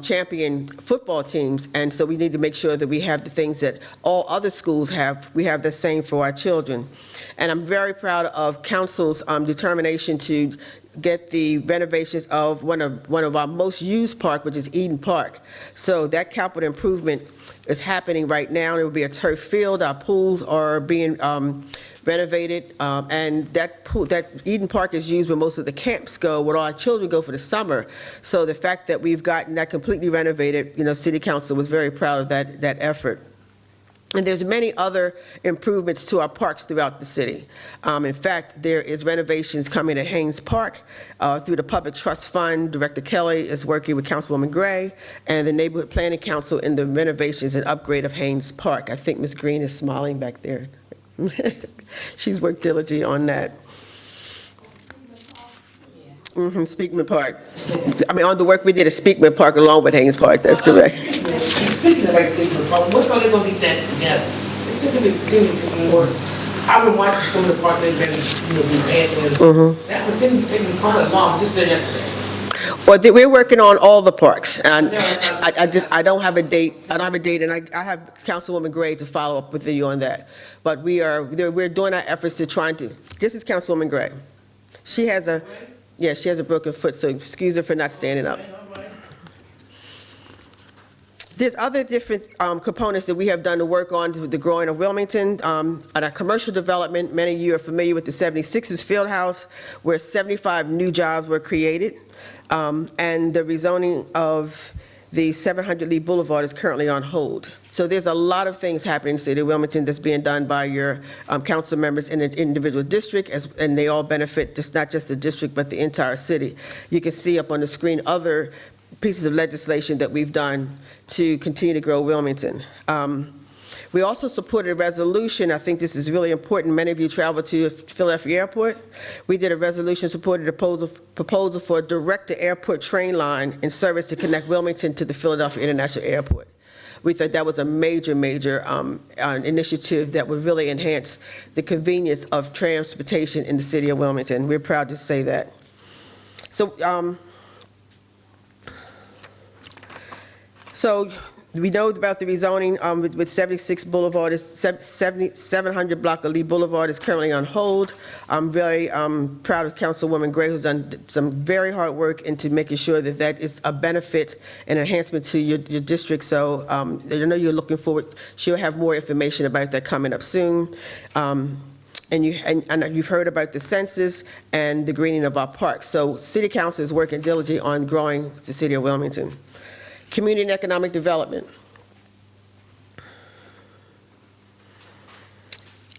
S2: champion football teams, and so we need to make sure that we have the things that all other schools have. We have the same for our children. And I'm very proud of council's determination to get the renovations of one of our most used park, which is Eden Park. So that capital improvement is happening right now. It will be a turf field. Our pools are being renovated, and that Eden Park is used where most of the camps go, where all our children go for the summer. So the fact that we've gotten that completely renovated, City Council was very proud of that effort. And there's many other improvements to our parks throughout the city. In fact, there is renovations coming at Haynes Park through the Public Trust Fund. Director Kelly is working with Councilwoman Gray and the Neighborhood Planning Council in the renovations and upgrade of Haynes Park. I think Ms. Green is smiling back there. She's worked diligently on that. Speakman Park. I mean, on the work we did at Speakman Park along with Haynes Park, that's correct.
S13: Speaking of Speakman Park, what's going to get that together? It's simply more. I've been watching some of the parts they've been, revamping. That was simply taking quite a long, just there yesterday.
S2: Well, we're working on all the parks, and I don't have a date. I don't have a date, and I have Councilwoman Gray to follow up with you on that. But we're doing our efforts to trying to. This is Councilwoman Gray. She has a broken foot, so excuse her for not standing up. There's other different components that we have done to work on with the growing of Wilmington. On our commercial development, many of you are familiar with the 76ers Fieldhouse, where 75 new jobs were created. And the rezoning of the 700 Lee Boulevard is currently on hold. So there's a lot of things happening in the city of Wilmington that's being done by your council members in an individual district, and they all benefit not just the district, but the entire city. You can see up on the screen other pieces of legislation that we've done to continue to grow Wilmington. We also supported a resolution. I think this is really important. Many of you travel to Philadelphia Airport. We did a resolution supported a proposal for a direct-to-airport train line in service to connect Wilmington to the Philadelphia International Airport. We thought that was a major initiative that would really enhance the convenience of transportation in the city of Wilmington. We're proud to say that. So We know about the rezoning with 76 Boulevard, 700 block of Lee Boulevard is currently on hold. I'm very proud of Councilwoman Gray, who's done some very hard work into making sure that that is a benefit and enhancement to your district. So I know you're looking forward, she'll have more information about that coming up soon. And you've heard about the census and the greening of our parks. So City Council is working diligently on growing the city of Wilmington. Community and economic development.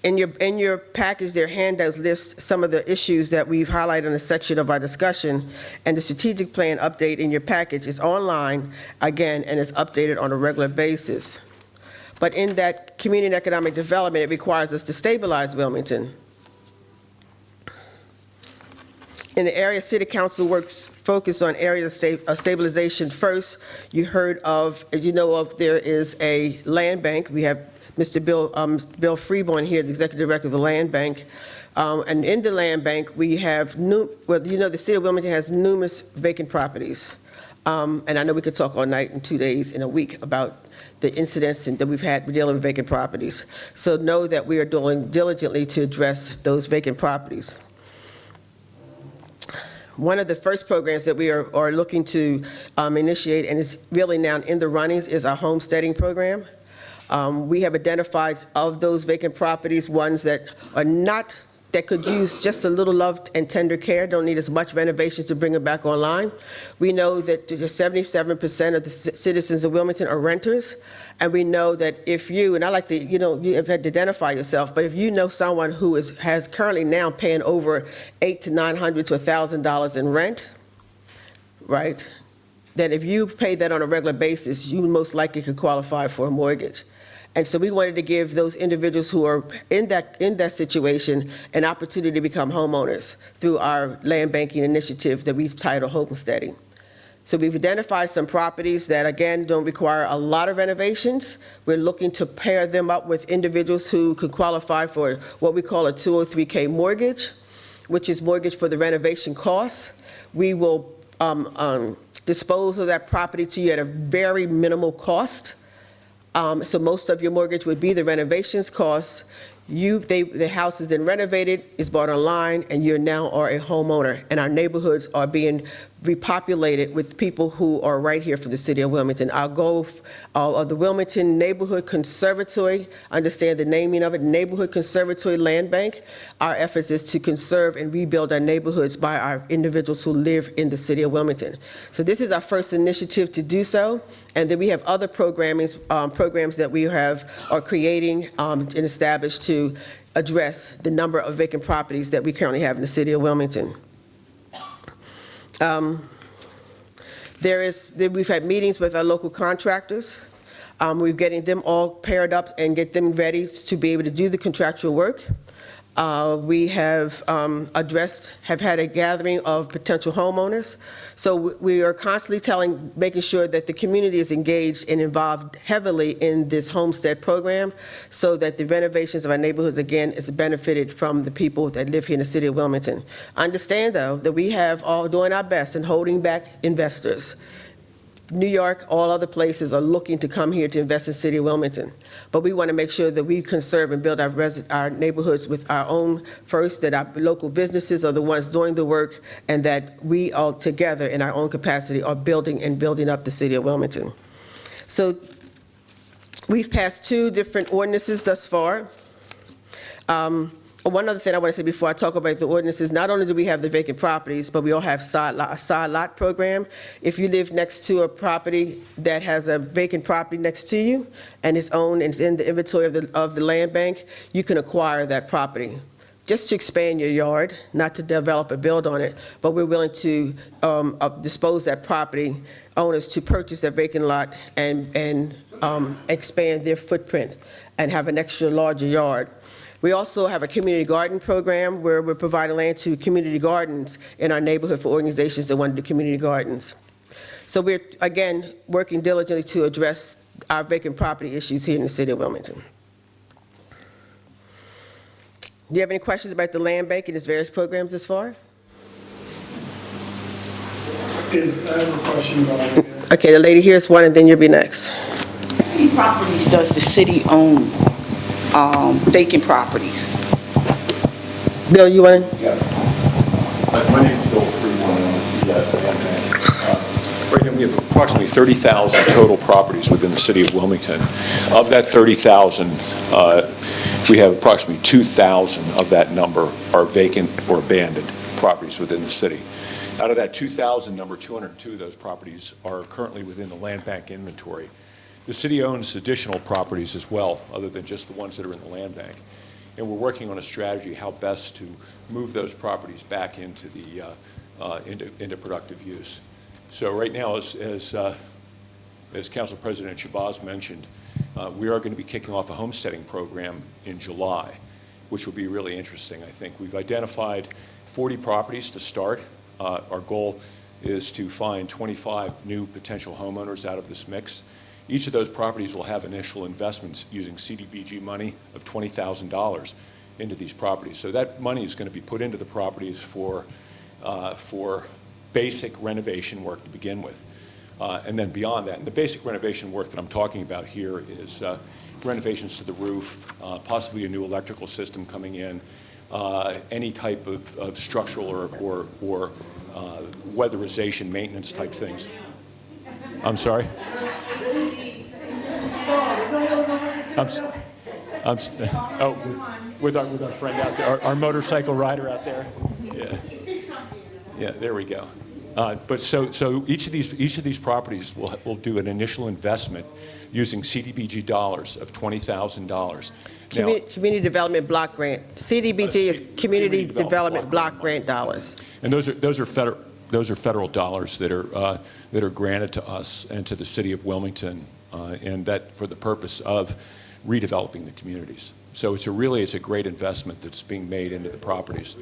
S2: In your package, there are handouts list some of the issues that we've highlighted in a section of our discussion, and the strategic plan update in your package is online, again, and is updated on a regular basis. But in that community and economic development, it requires us to stabilize Wilmington. In the area, City Council works focused on areas of stabilization first. You heard of, you know of, there is a land bank. We have Mr. Bill Freeborn here, the Executive Director of the Land Bank. And in the land bank, we have, the City of Wilmington has numerous vacant properties. And I know we could talk all night and 2 days in a week about the incidents that we've had dealing with vacant properties. So know that we are doing diligently to address those vacant properties. One of the first programs that we are looking to initiate, and is really now in the runnings, is our homesteading program. We have identified of those vacant properties, ones that are not, that could use just a little love and tender care, don't need as much renovations to bring them back online. We know that 77% of the citizens of Wilmington are renters, and we know that if you, and I like to, you have had to identify yourself, but if you know someone who has currently now paying over $800 to $900 to $1,000 in rent, right, that if you pay that on a regular basis, you most likely could qualify for a mortgage. And so we wanted to give those individuals who are in that situation an opportunity to become homeowners through our land banking initiative that we've titled Homesteading. So we've identified some properties that, again, don't require a lot of renovations. We're looking to pair them up with individuals who could qualify for what we call a 203K mortgage, which is mortgage for the renovation costs. We will dispose of that property to you at a very minimal cost. So most of your mortgage would be the renovations costs. The house is then renovated, is bought online, and you now are a homeowner. And our neighborhoods are being repopulated with people who are right here from the city of Wilmington. Our goal of the Wilmington Neighborhood Conservatory, understand the naming of it, Neighborhood Conservatory Land Bank. Our efforts is to conserve and rebuild our neighborhoods by our individuals who live in the city of Wilmington. So this is our first initiative to do so. And then we have other programs that we are creating and established to address the number of vacant properties that we currently have in the city of Wilmington. We've had meetings with our local contractors. We're getting them all paired up and get them ready to be able to do the contractual work. We have had a gathering of potential homeowners. So we are constantly making sure that the community is engaged and involved heavily in this homestead program so that the renovations of our neighborhoods, again, is benefited from the people that live here in the city of Wilmington. Understand, though, that we have all doing our best in holding back investors. New York, all other places are looking to come here to invest in the city of Wilmington. But we want to make sure that we conserve and build our neighborhoods with our own first, that our local businesses are the ones doing the work, and that we all together in our own capacity are building up the city of Wilmington. So we've passed 2 different ordinances thus far. One other thing I want to say before I talk about the ordinances, not only do we have the vacant properties, but we all have a side lot program. If you live next to a property that has a vacant property next to you and it's owned and it's in the inventory of the land bank, you can acquire that property just to expand your yard, not to develop or build on it, but we're willing to dispose that property owners to purchase that vacant lot and expand their footprint and have an extra larger yard. We also have a community garden program where we're providing land to community gardens in our neighborhood for organizations that want to do community gardens. So we're, again, working diligently to address our vacant property issues here in the city of Wilmington. Do you have any questions about the land bank and its various programs thus far?
S3: I have a question about it.
S2: Okay, the lady here is one, and then you'll be next.
S12: properties does the city own, vacant properties?
S2: Bill, you want to?
S14: Yeah. My name is Bill Freeman. Right now, we have approximately 30,000 total properties within the city of Wilmington. Of that 30,000, we have approximately 2,000 of that number are vacant or abandoned properties within the city. Out of that 2,000 number, 202 of those properties are currently within the land bank inventory. The city owns additional properties as well, other than just the ones that are in the land bank. And we're working on a strategy how best to move those properties back into the into productive use. So right now, as Council President Shabazz mentioned, we are going to be kicking off a homesteading program in July, which will be really interesting, I think. We've identified 40 properties to start. Our goal is to find 25 new potential homeowners out of this mix. Each of those properties will have initial investments using CDBG money of $20,000 into these properties. So that money is going to be put into the properties for basic renovation work to begin with. And then beyond that, and the basic renovation work that I'm talking about here is renovations to the roof, possibly a new electrical system coming in, any type of structural or weatherization maintenance type things. I'm sorry? With our friend out there, our motorcycle rider out there. Yeah, there we go. But so each of these properties will do an initial investment using CDBG dollars of $20,000.
S2: Community Development Block Grant. CDBG is Community Development Block Grant dollars.
S14: And those are federal dollars that are granted to us and to the city of Wilmington, and that for the purpose of redeveloping the communities. So it's a great investment that's being made into the properties.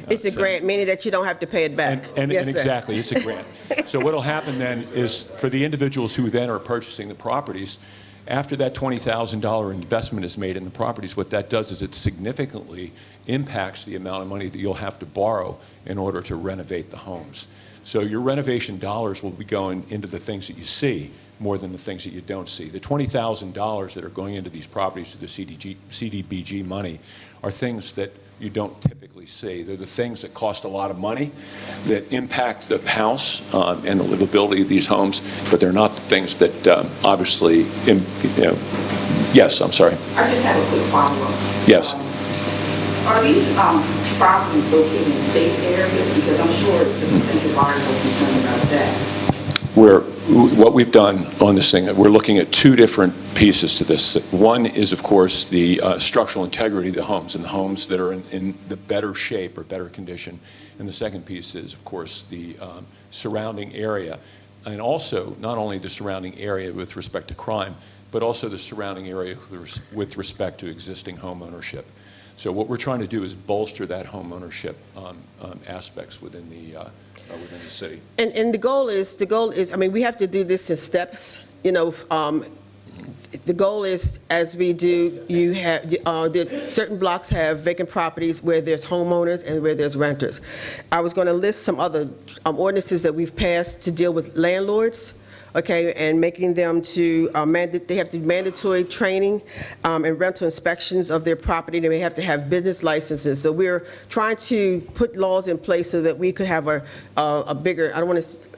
S2: It's a grant, meaning that you don't have to pay it back.
S14: And
S2: Yes, sir.
S14: exactly, it's a grant. So what will happen then is for the individuals who then are purchasing the properties, after that $20,000 investment is made in the properties, what that does is it significantly impacts the amount of money that you'll have to borrow in order to renovate the homes. So your renovation dollars will be going into the things that you see more than the things that you don't see. The $20,000 that are going into these properties through the CDBG money are things that you don't typically see. They're the things that cost a lot of money, that impact the house and the livability of these homes, but they're not the things that obviously, yes, I'm sorry.
S12: I just have a quick follow-up.
S14: Yes.
S12: Are these properties located in safe areas? Because I'm sure the potential buyers are concerned about that.
S14: What we've done on this thing, we're looking at two different pieces to this. One is, of course, the structural integrity of the homes, and the homes that are in the better shape or better condition. And the second piece is, of course, the surrounding area, and also not only the surrounding area with respect to crime, but also the surrounding area with respect to existing home ownership. So what we're trying to do is bolster that home ownership aspects within the city.
S2: And the goal is, I mean, we have to do this in steps. The goal is, as we do, you have certain blocks have vacant properties where there's homeowners and where there's renters. I was going to list some other ordinances that we've passed to deal with landlords. Okay, and making them they have to do mandatory training and rental inspections of their property. They may have to have business licenses. So we're trying to put laws in place so that we could have a bigger,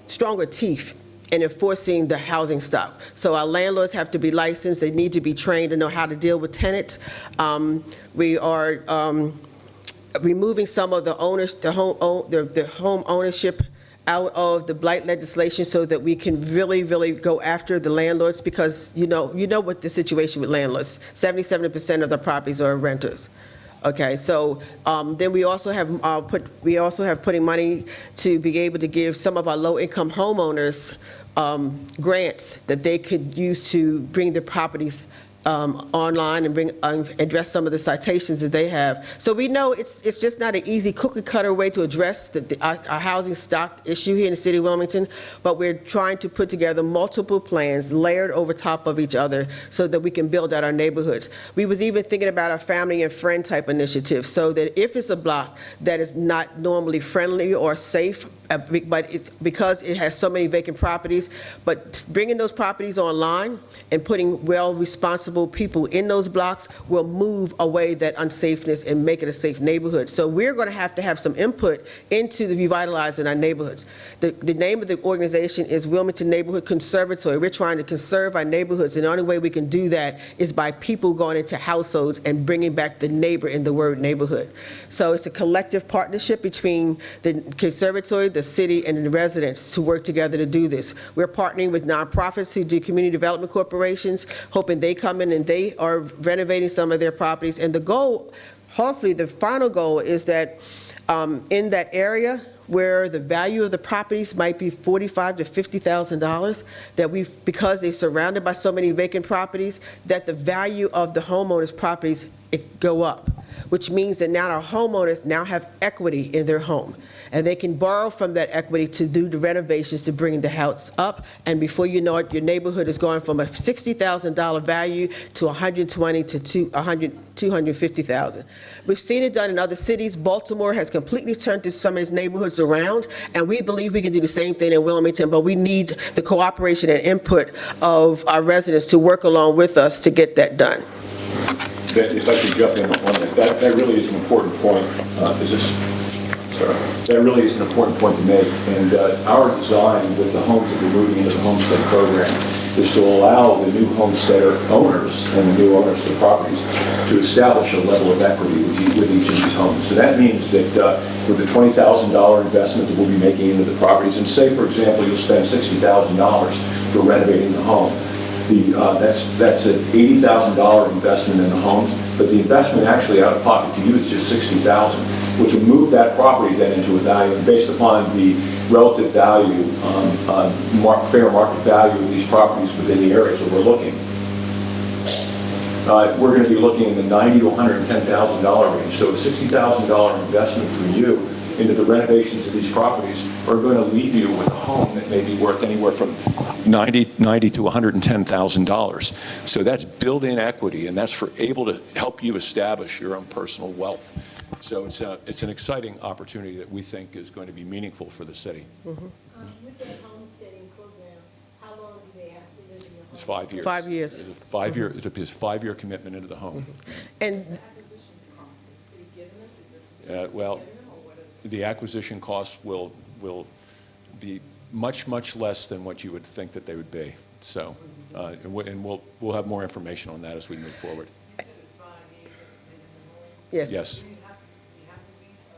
S2: stronger teeth in enforcing the housing stock. So our landlords have to be licensed. They need to be trained to know how to deal with tenants. We are removing some of the home ownership out of the blight legislation so that we can really go after the landlords, because you know what the situation with landlords, 77% of the properties are renters. Okay, so then we also have putting money to be able to give some of our low-income homeowners grants that they could use to bring their properties online and address some of the citations that they have. So we know it's just not an easy cookie-cutter way to address our housing stock issue here in the city of Wilmington, but we're trying to put together multiple plans layered over top of each other so that we can build out our neighborhoods. We was even thinking about a family and friend type initiative, so that if it's a block that is not normally friendly or safe but it's because it has so many vacant properties. But bringing those properties online and putting responsible people in those blocks will move away that unsafeness and make it a safe neighborhood. So we're going to have some input into the revitalizing our neighborhoods. The name of the organization is Wilmington Neighborhood Conservatory. We're trying to conserve our neighborhoods, and the only way we can do that is by people going into households and bringing back the neighbor in the word neighborhood. So it's a collective partnership between the conservatory, the city, and the residents to work together to do this. We're partnering with nonprofits who do community development corporations, hoping they come in and they are renovating some of their properties. And the goal, hopefully the final goal, is that in that area where the value of the properties might be $45,000 to $50,000, that because they're surrounded by so many vacant properties, that the value of the homeowners' properties go up, which means that now our homeowners now have equity in their home, and they can borrow from that equity to do the renovations to bring the house up, and before you know it, your neighborhood is going from a $60,000 value to $120,000 to $250,000. We've seen it done in other cities. Baltimore has completely turned some of its neighborhoods around, and we believe we can do the same thing in Wilmington, but we need the cooperation and input of our residents to work along with us to get that done.
S14: If I could jump in on that, that really is an important point. That really is an important point to make. And our design with the homes that we're moving into the homestead program is to allow the new homesteader owners and the new owners of the properties to establish a level of equity with each of these homes. So that means that with the $20,000 investment that we'll be making into the properties, and say, for example, you'll spend $60,000 for renovating the home, that's an $80,000 investment in the homes, but the investment actually out of pocket to you is just $60,000, which will move that property then into a value, and based upon the relative value, fair market value of these properties within the areas that we're looking. We're going to be looking in the $90,000 to $110,000 range. So a $60,000 investment for you into the renovations of these properties are going to leave you with a home that may be worth anywhere from $90,000 to $110,000. So that's built-in equity, and that's able to help you establish your own personal wealth. So it's an exciting opportunity that we think is going to be meaningful for the city.
S2: Mm-hmm.
S15: With that homesteading program, how long do they have to live in your home?
S14: It's 5 years.
S2: 5 years.
S14: It's a 5-year, it's a 5-year commitment into the home.
S2: And
S14: Well, the acquisition costs will be much, much less than what you would think that they would be. So, and we'll have more information on that as we move forward.
S2: yes.
S14: Yes.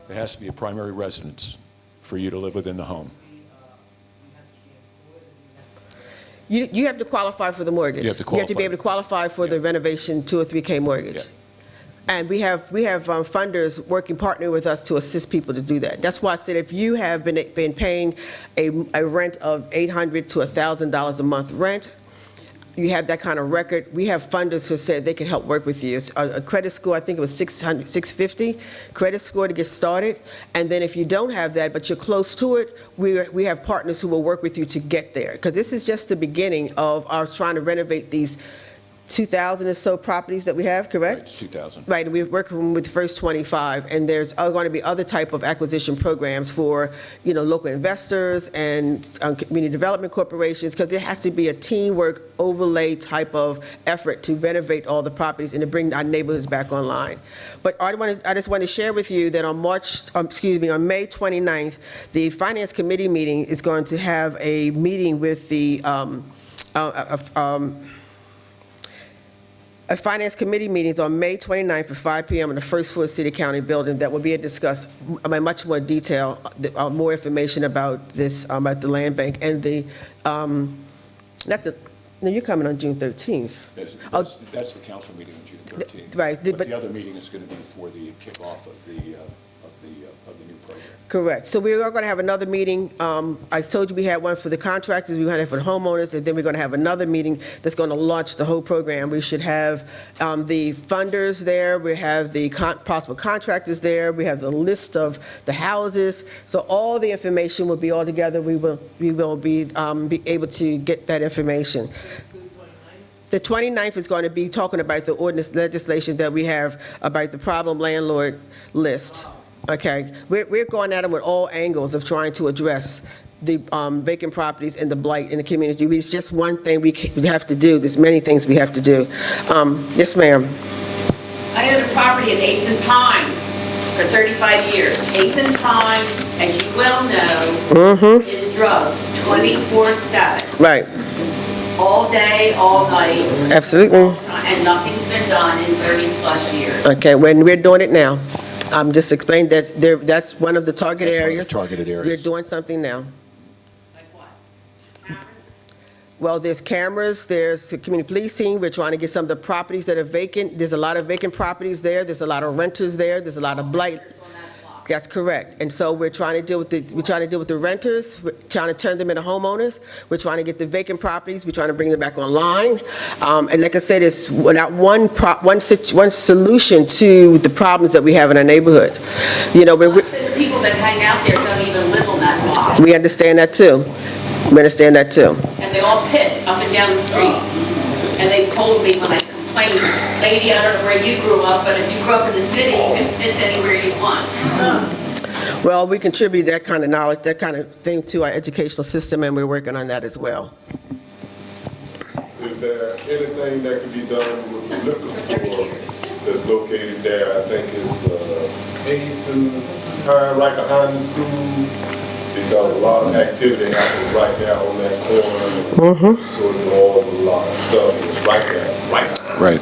S14: It has to be a primary residence for you to live within the home.
S2: You have to qualify for the mortgage.
S14: You have to
S2: You have to be
S14: qualify.
S2: able to qualify for the renovation 2 or 3K mortgage.
S14: Yeah.
S2: And we have funders working partner with us to assist people to do that. That's why I said if you have been paying a rent of $800 to $1,000 a month rent, you have that kind of record, we have funders who said they can help work with you. A credit score, I think it was 650 credit score to get started. And then if you don't have that, but you're close to it, we have partners who will work with you to get there. Because this is just the beginning of our trying to renovate these 2,000 or so properties that we have, correct?
S14: Right, it's 2,000.
S2: Right, and we're working with the first 25, and there's going to be other type of acquisition programs for, local investors and community development corporations, because there has to be a teamwork overlay type of effort to renovate all the properties and to bring our neighborhoods back online. But I just want to share with you that on May 29th, the Finance Committee meeting is going to have a meeting with the a Finance Committee meeting is on May 29th at 5 p.m. on the first floor City County building that will be discussed in much more detail, more information about this, about the land bank and you're coming on June 13th.
S14: That's the council meeting on June 13th.
S2: Right.
S14: But the other meeting is going to be for the kickoff of the new program.
S2: Correct. So we are going to have another meeting. I told you we had one for the contractors, we had it for the homeowners, and then we're going to have another meeting that's going to launch the whole program. We should have the funders there, we have the possible contractors there, we have the list of the houses. So all the information will be all together. We will be able to get that information. The 29th is going to be talking about the ordinance legislation that we have about the problem landlord list. Okay, we're going at them with all angles of trying to address the vacant properties and the blight in the community. It's just one thing we have to do. There's many things we have to do. Yes, ma'am.
S16: I owned a property at 8th and Pine for 35 years. 8th and Pine, as you well know, is drugs 24/7.
S2: Right.
S16: All day, all night.
S2: Absolutely.
S16: And nothing's been done in 30-plus years.
S2: Okay, when we're doing it now. I'm just explaining that that's one of the target areas.
S14: Targeted areas.
S2: We're doing something now.
S16: Like what? Cameras?
S2: Well, there's cameras, there's community policing. We're trying to get some of the properties that are vacant. There's a lot of vacant properties there. There's a lot of renters there. There's a lot of blight. That's correct. And so we're trying to deal with the renters. We're trying to turn them into homeowners. We're trying to get the vacant properties. We're trying to bring them back online. And like I said, it's not one solution to the problems that we have in our neighborhoods. You know,
S16: There's people that hang out there don't even live on that block.
S2: we understand that too. We understand that too.
S16: And they all piss up and down the street. And they told me when I complained, lady, I don't know where you grew up, but if you grew up in the city, you can piss anywhere you want.
S2: Well, we contribute that kind of knowledge, that kind of thing to our educational system, and we're working on that as well.
S17: Is there anything that can be done with the liquor store that's located there? I think it's 8th and Pine, right behind the school, because a lot of activity happens right there on that corner. So there's all a lot of stuff that's right there, right behind.
S14: Right.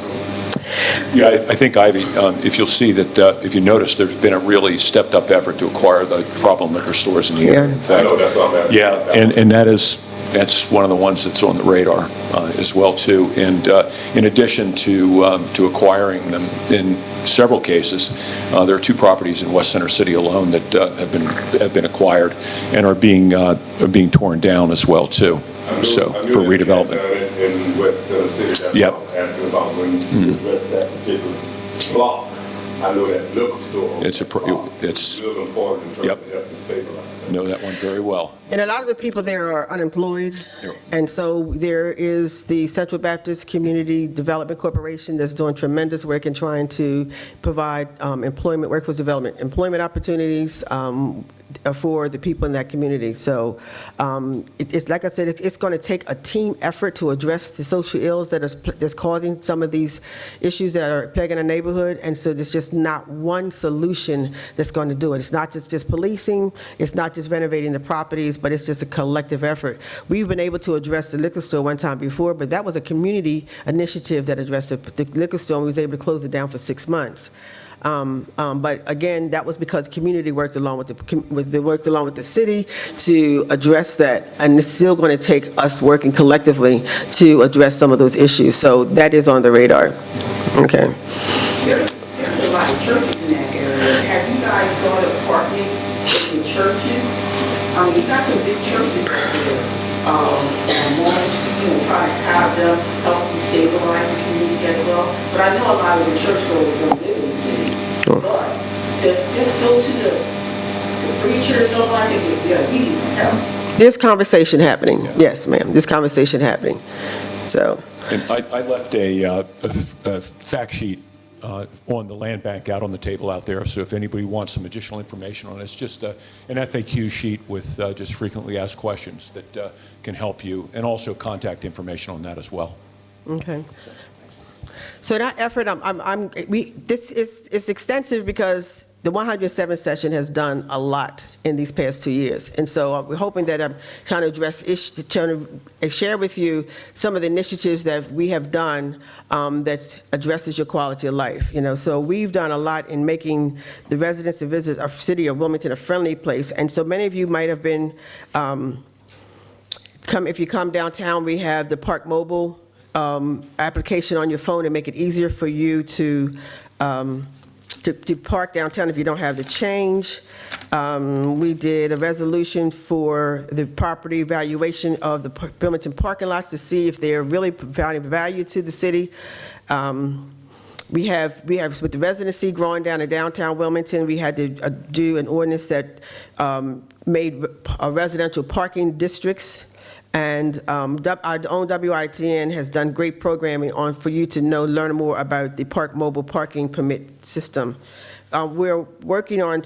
S14: Yeah, I think, Ivy, if you'll see that, if you notice, there's been a really stepped-up effort to acquire the problem liquor stores in the area. In fact,
S17: I know, that's what I'm asking.
S14: yeah, and that's one of the ones that's on the radar as well, too. And in addition to acquiring them, in several cases, there are 2 properties in West Center City alone that have been acquired and are being torn down as well, too. So for redevelopment.
S17: In West Center City, that's
S14: Yep.
S17: what I'm asking about when you address that particular block. I know that liquor store.
S14: It's
S17: real important in terms
S14: Yep.
S17: of helping stabilize.
S14: know that one very well.
S2: And a lot of the people there are unemployed, and so there is the Central Baptist Community Development Corporation that's doing tremendous work in trying to provide employment, workforce development, employment opportunities for the people in that community. So it's like I said, it's going to take a team effort to address the social ills that's causing some of these issues that are plaguing our neighborhood, and so there's just not one solution that's going to do it. It's not just policing, it's not just renovating the properties, but it's just a collective effort. We've been able to address the liquor store one time before, but that was a community initiative that addressed the liquor store, and we was able to close it down for 6 months. But again, that was because community worked along with the city to address that, and it's still going to take us working collectively to address some of those issues. So that is on the radar. Okay.
S12: There's a lot of churches in that area. Have you guys started partnering with churches? You got some big churches out there. Mormon Street, try to have them help you stabilize the community as well. But I know a lot of the churchgoers don't live in the city. But to just go to the preachers, somebody say, yeah, we need some help.
S2: There's conversation happening. Yes, ma'am. There's conversation happening. So.
S14: And I left a fact sheet on the land bank out on the table out there, so if anybody wants some additional information on it, it's just an FAQ sheet with just frequently asked questions that can help you, and also contact information on that as well.
S2: Okay. So that effort, this is extensive because the 107th session has done a lot in these past 2 years. And so we're hoping that I'm trying to address, trying to share with you some of the initiatives that we have done that addresses your quality of life. So we've done a lot in making the residents and visitors of the city of Wilmington a friendly place. And so many of you might have been, if you come downtown, we have the Park Mobile application on your phone to make it easier for you to park downtown if you don't have the change. We did a resolution for the property valuation of the Wilmington parking lots to see if they're really providing value to the city. We have with the residency growing down in downtown Wilmington, we had to do an ordinance that made residential parking districts. And our own WITN has done great programming for you to learn more about the Park Mobile parking permit system. we're working on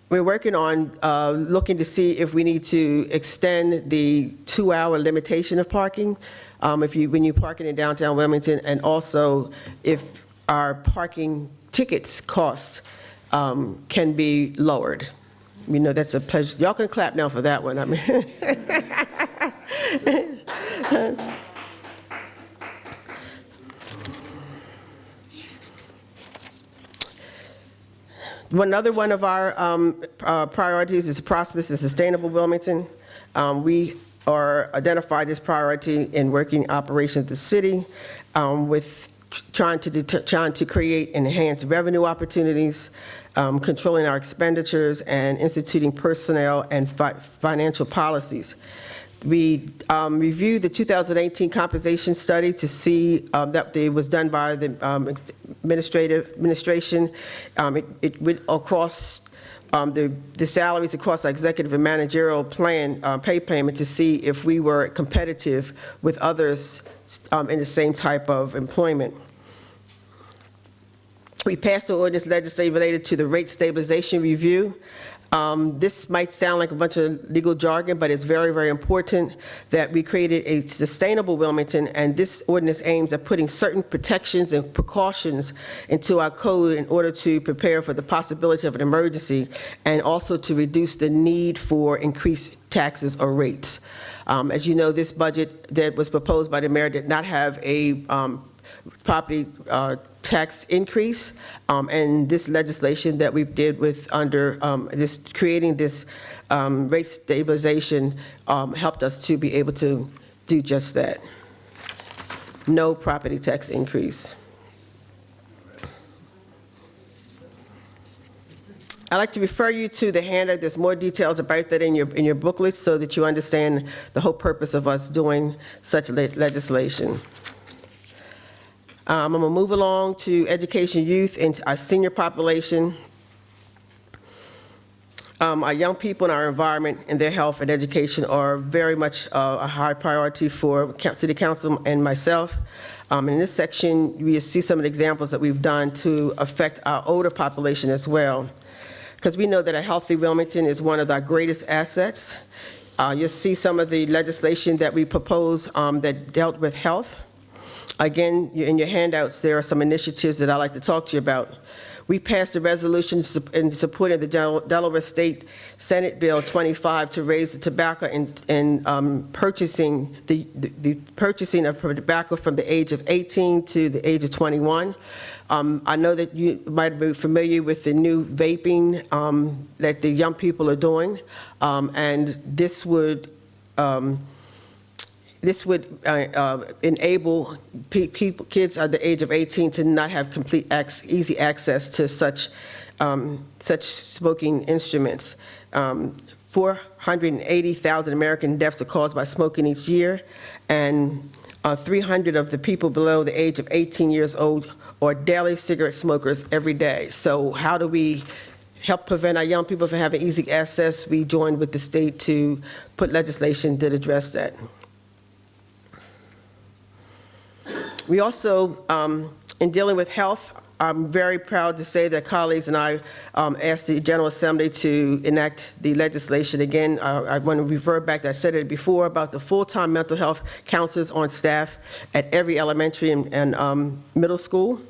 S2: looking to see if we need to extend the 2-hour limitation of parking when you're parking in downtown Wilmington, and also if our parking tickets costs can be lowered. You know, that's a pleasure. Y'all can clap now for that one. I mean, another one of our priorities is prosperous and sustainable Wilmington. We are identified as priority in working operations of the city with trying to create enhanced revenue opportunities, controlling our expenditures, and instituting personnel and financial policies. We reviewed the 2018 compensation study to see that it was done by the administration. It went across the salaries across our executive and managerial plan pay payment to see if we were competitive with others in the same type of employment. We passed the ordinance legislation related to the rate stabilization review. This might sound like a bunch of legal jargon, but it's very, very important that we created a sustainable Wilmington, and this ordinance aims at putting certain protections and precautions into our code in order to prepare for the possibility of an emergency, and also to reduce the need for increased taxes or rates. As you know, this budget that was proposed by the mayor did not have a property tax increase, and this legislation that we did with creating this rate stabilization helped us to be able to do just that. No property tax increase. I'd like to refer you to the handout. There's more details about that in your booklet so that you understand the whole purpose of us doing such legislation. I'm going to move along to education, youth, and our senior population. Our young people and our environment and their health and education are very much a high priority for City Council and myself. In this section, we see some of the examples that we've done to affect our older population as well, because we know that a healthy Wilmington is one of our greatest assets. You'll see some of the legislation that we proposed that dealt with health. Again, in your handouts, there are some initiatives that I'd like to talk to you about. We passed a resolution in support of the Delaware State Senate Bill 25 to raise the tobacco and purchasing the purchasing of tobacco from the age of 18 to the age of 21. I know that you might be familiar with the new vaping that the young people are doing, and this would enable kids at the age of 18 to not have easy access to such smoking instruments. 480,000 American deaths are caused by smoking each year, and 300 of the people below the age of 18 years old are daily cigarette smokers every day. So how do we help prevent our young people from having easy access? We joined with the state to put legislation that address that. We also, in dealing with health, I'm very proud to say that colleagues and I asked the General Assembly to enact the legislation. Again, I want to revert back, I said it before, about the full-time mental health counselors on staff at every elementary and middle school.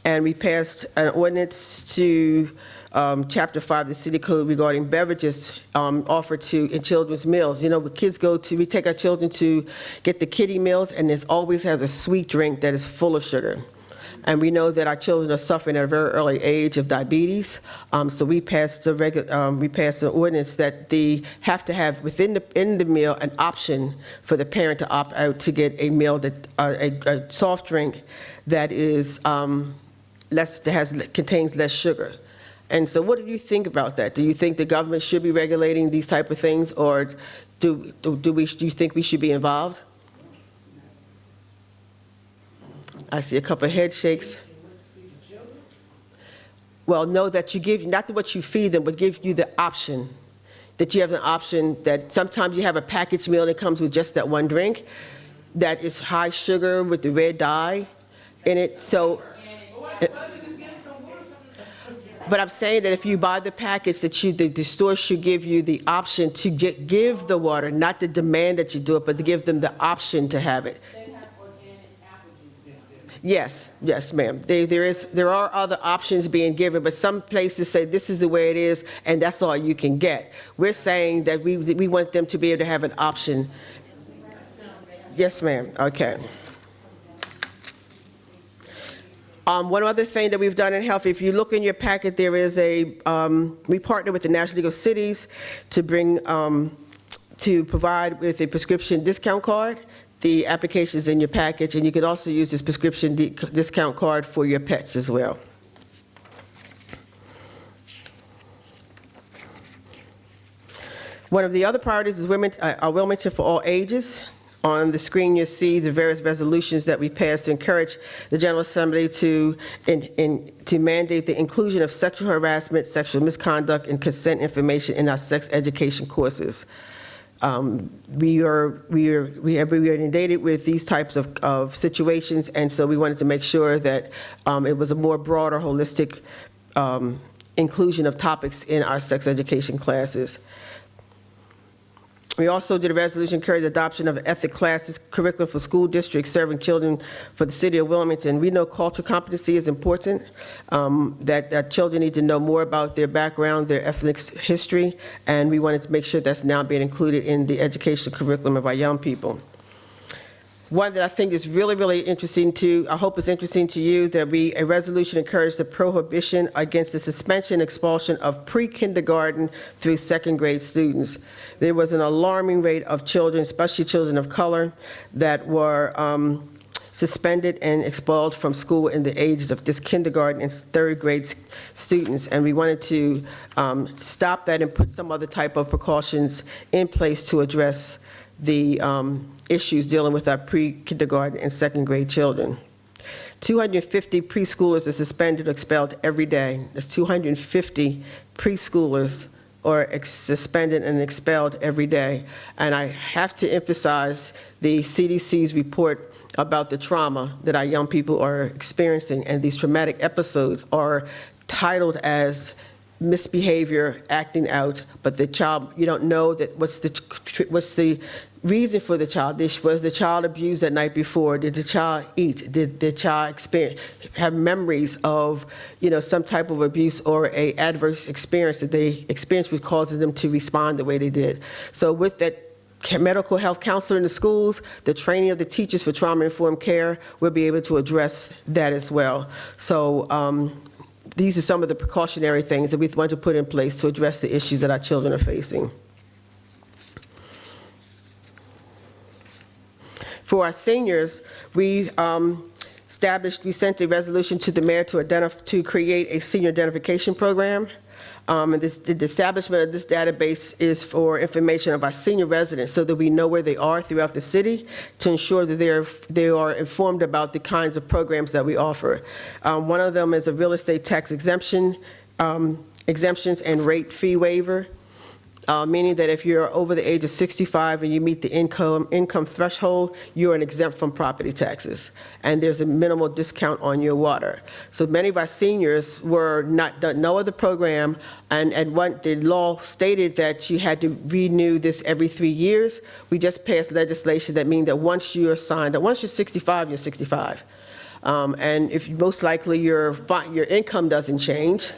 S2: And we passed an ordinance to Chapter 5 of the City Code regarding beverages offered in children's meals. You know, when kids we take our children to get the kiddie meals, and it always has a sweet drink that is full of sugar. And we know that our children are suffering at a very early age of diabetes. So we passed an ordinance that they have to have within the meal an option for the parent to opt out to get a meal that a soft drink that is contains less sugar. And so what do you think about that? Do you think the government should be regulating these type of things, or do you think we should be involved? I see a couple of head shakes. Well, know that you give, not what you feed them, but give you the option, that you have an option that sometimes you have a packaged meal that comes with just that one drink that is high sugar with the red dye in it. So But I'm saying that if you buy the package, that the store should give you the option to give the water, not the demand that you do it, but to give them the option to have it. Yes, ma'am. There are other options being given, but some places say this is the way it is, and that's all you can get. We're saying that we want them to be able to have an option. Yes, ma'am. Okay. One other thing that we've done in health, if you look in your packet, there is we partner with the National League of Cities to to provide with a prescription discount card. The application is in your package, and you can also use this prescription discount card for your pets as well. One of the other priorities is Wilmington for all ages. On the screen, you'll see the various resolutions that we passed to encourage the General Assembly to mandate the inclusion of sexual harassment, sexual misconduct, and consent information in our sex education courses. We are inundated with these types of situations, and so we wanted to make sure that it was a more broader, holistic inclusion of topics in our sex education classes. We also did a resolution encouraging adoption of ethic classes curriculum for school districts serving children for the city of Wilmington. We know cultural competency is important, that children need to know more about their background, their ethnic history, and we wanted to make sure that's now being included in the educational curriculum of our young people. One that I think is really, really interesting I hope is interesting to you, that a resolution encouraged the prohibition against the suspension and expulsion of pre-kindergarten through second grade students. There was an alarming rate of children, especially children of color, that were suspended and expelled from school in the ages of this kindergarten and third grade students. And we wanted to stop that and put some other type of precautions in place to address the issues dealing with our pre-kindergarten and second grade children. 250 preschoolers are suspended or expelled every day. That's 250 preschoolers are suspended and expelled every day. And I have to emphasize the CDC's report about the trauma that our young people are experiencing, and these traumatic episodes are titled as misbehavior, acting out, but the child, you don't know that what's the reason for the child. Was the child abused that night before? Did the child eat? Did the child have memories of, some type of abuse or a adverse experience that they experienced which causes them to respond the way they did? So with that medical health counselor in the schools, the training of the teachers for trauma-informed care, we'll be able to address that as well. So these are some of the precautionary things that we want to put in place to address the issues that our children are facing. For our seniors, we sent a resolution to the mayor to create a senior identification program. And the establishment of this database is for information of our senior residents so that we know where they are throughout the city, to ensure that they are informed about the kinds of programs that we offer. One of them is a real estate tax exemptions and rate fee waiver. Meaning that if you're over the age of 65 and you meet the income threshold, you're exempt from property taxes, and there's a minimal discount on your water. So many of our seniors don't know of the program, and the law stated that you had to renew this every 3 years. We just passed legislation that means that once you're 65, you're 65, and if most likely your income doesn't change.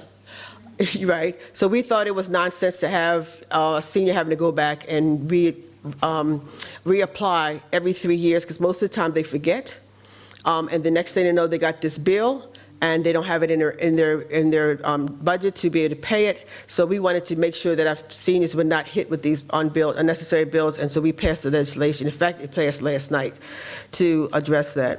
S2: Right, so we thought it was nonsense to have a senior having to go back and reapply every 3 years, because most of the time they forget, and the next thing they know, they got this bill and they don't have it in their budget to be able to pay it. So we wanted to make sure that our seniors were not hit with these unnecessary bills, and so we passed the legislation. In fact, it passed last night to address that.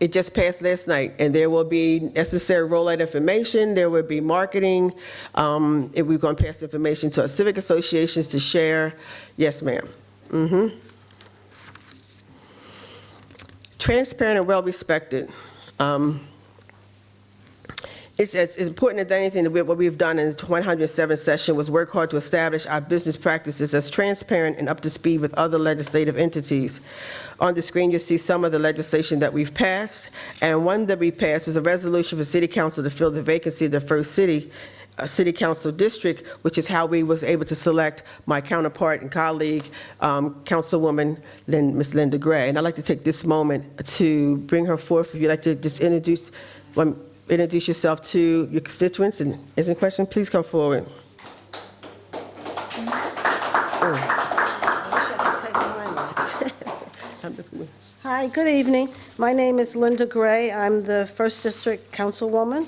S2: It just passed last night, and there will be necessary rollout information. There will be marketing. If we're going to pass information to our civic associations to share. Yes, ma'am. Transparent and well-respected. It's as important as anything that what we've done in the 107th session was work hard to establish our business practices as transparent and up to speed with other legislative entities. On the screen, you'll see some of the legislation that we've passed, and one that we passed was a resolution for City Council to fill the vacancy of the first city council district, which is how we was able to select my counterpart and colleague, Councilwoman Ms. Linda Gray. And I'd like to take this moment to bring her forth. If you'd like to just introduce yourself to your constituents and answer any questions, please come forward.
S15: Hi, good evening. My name is Linda Gray. I'm the First District Councilwoman.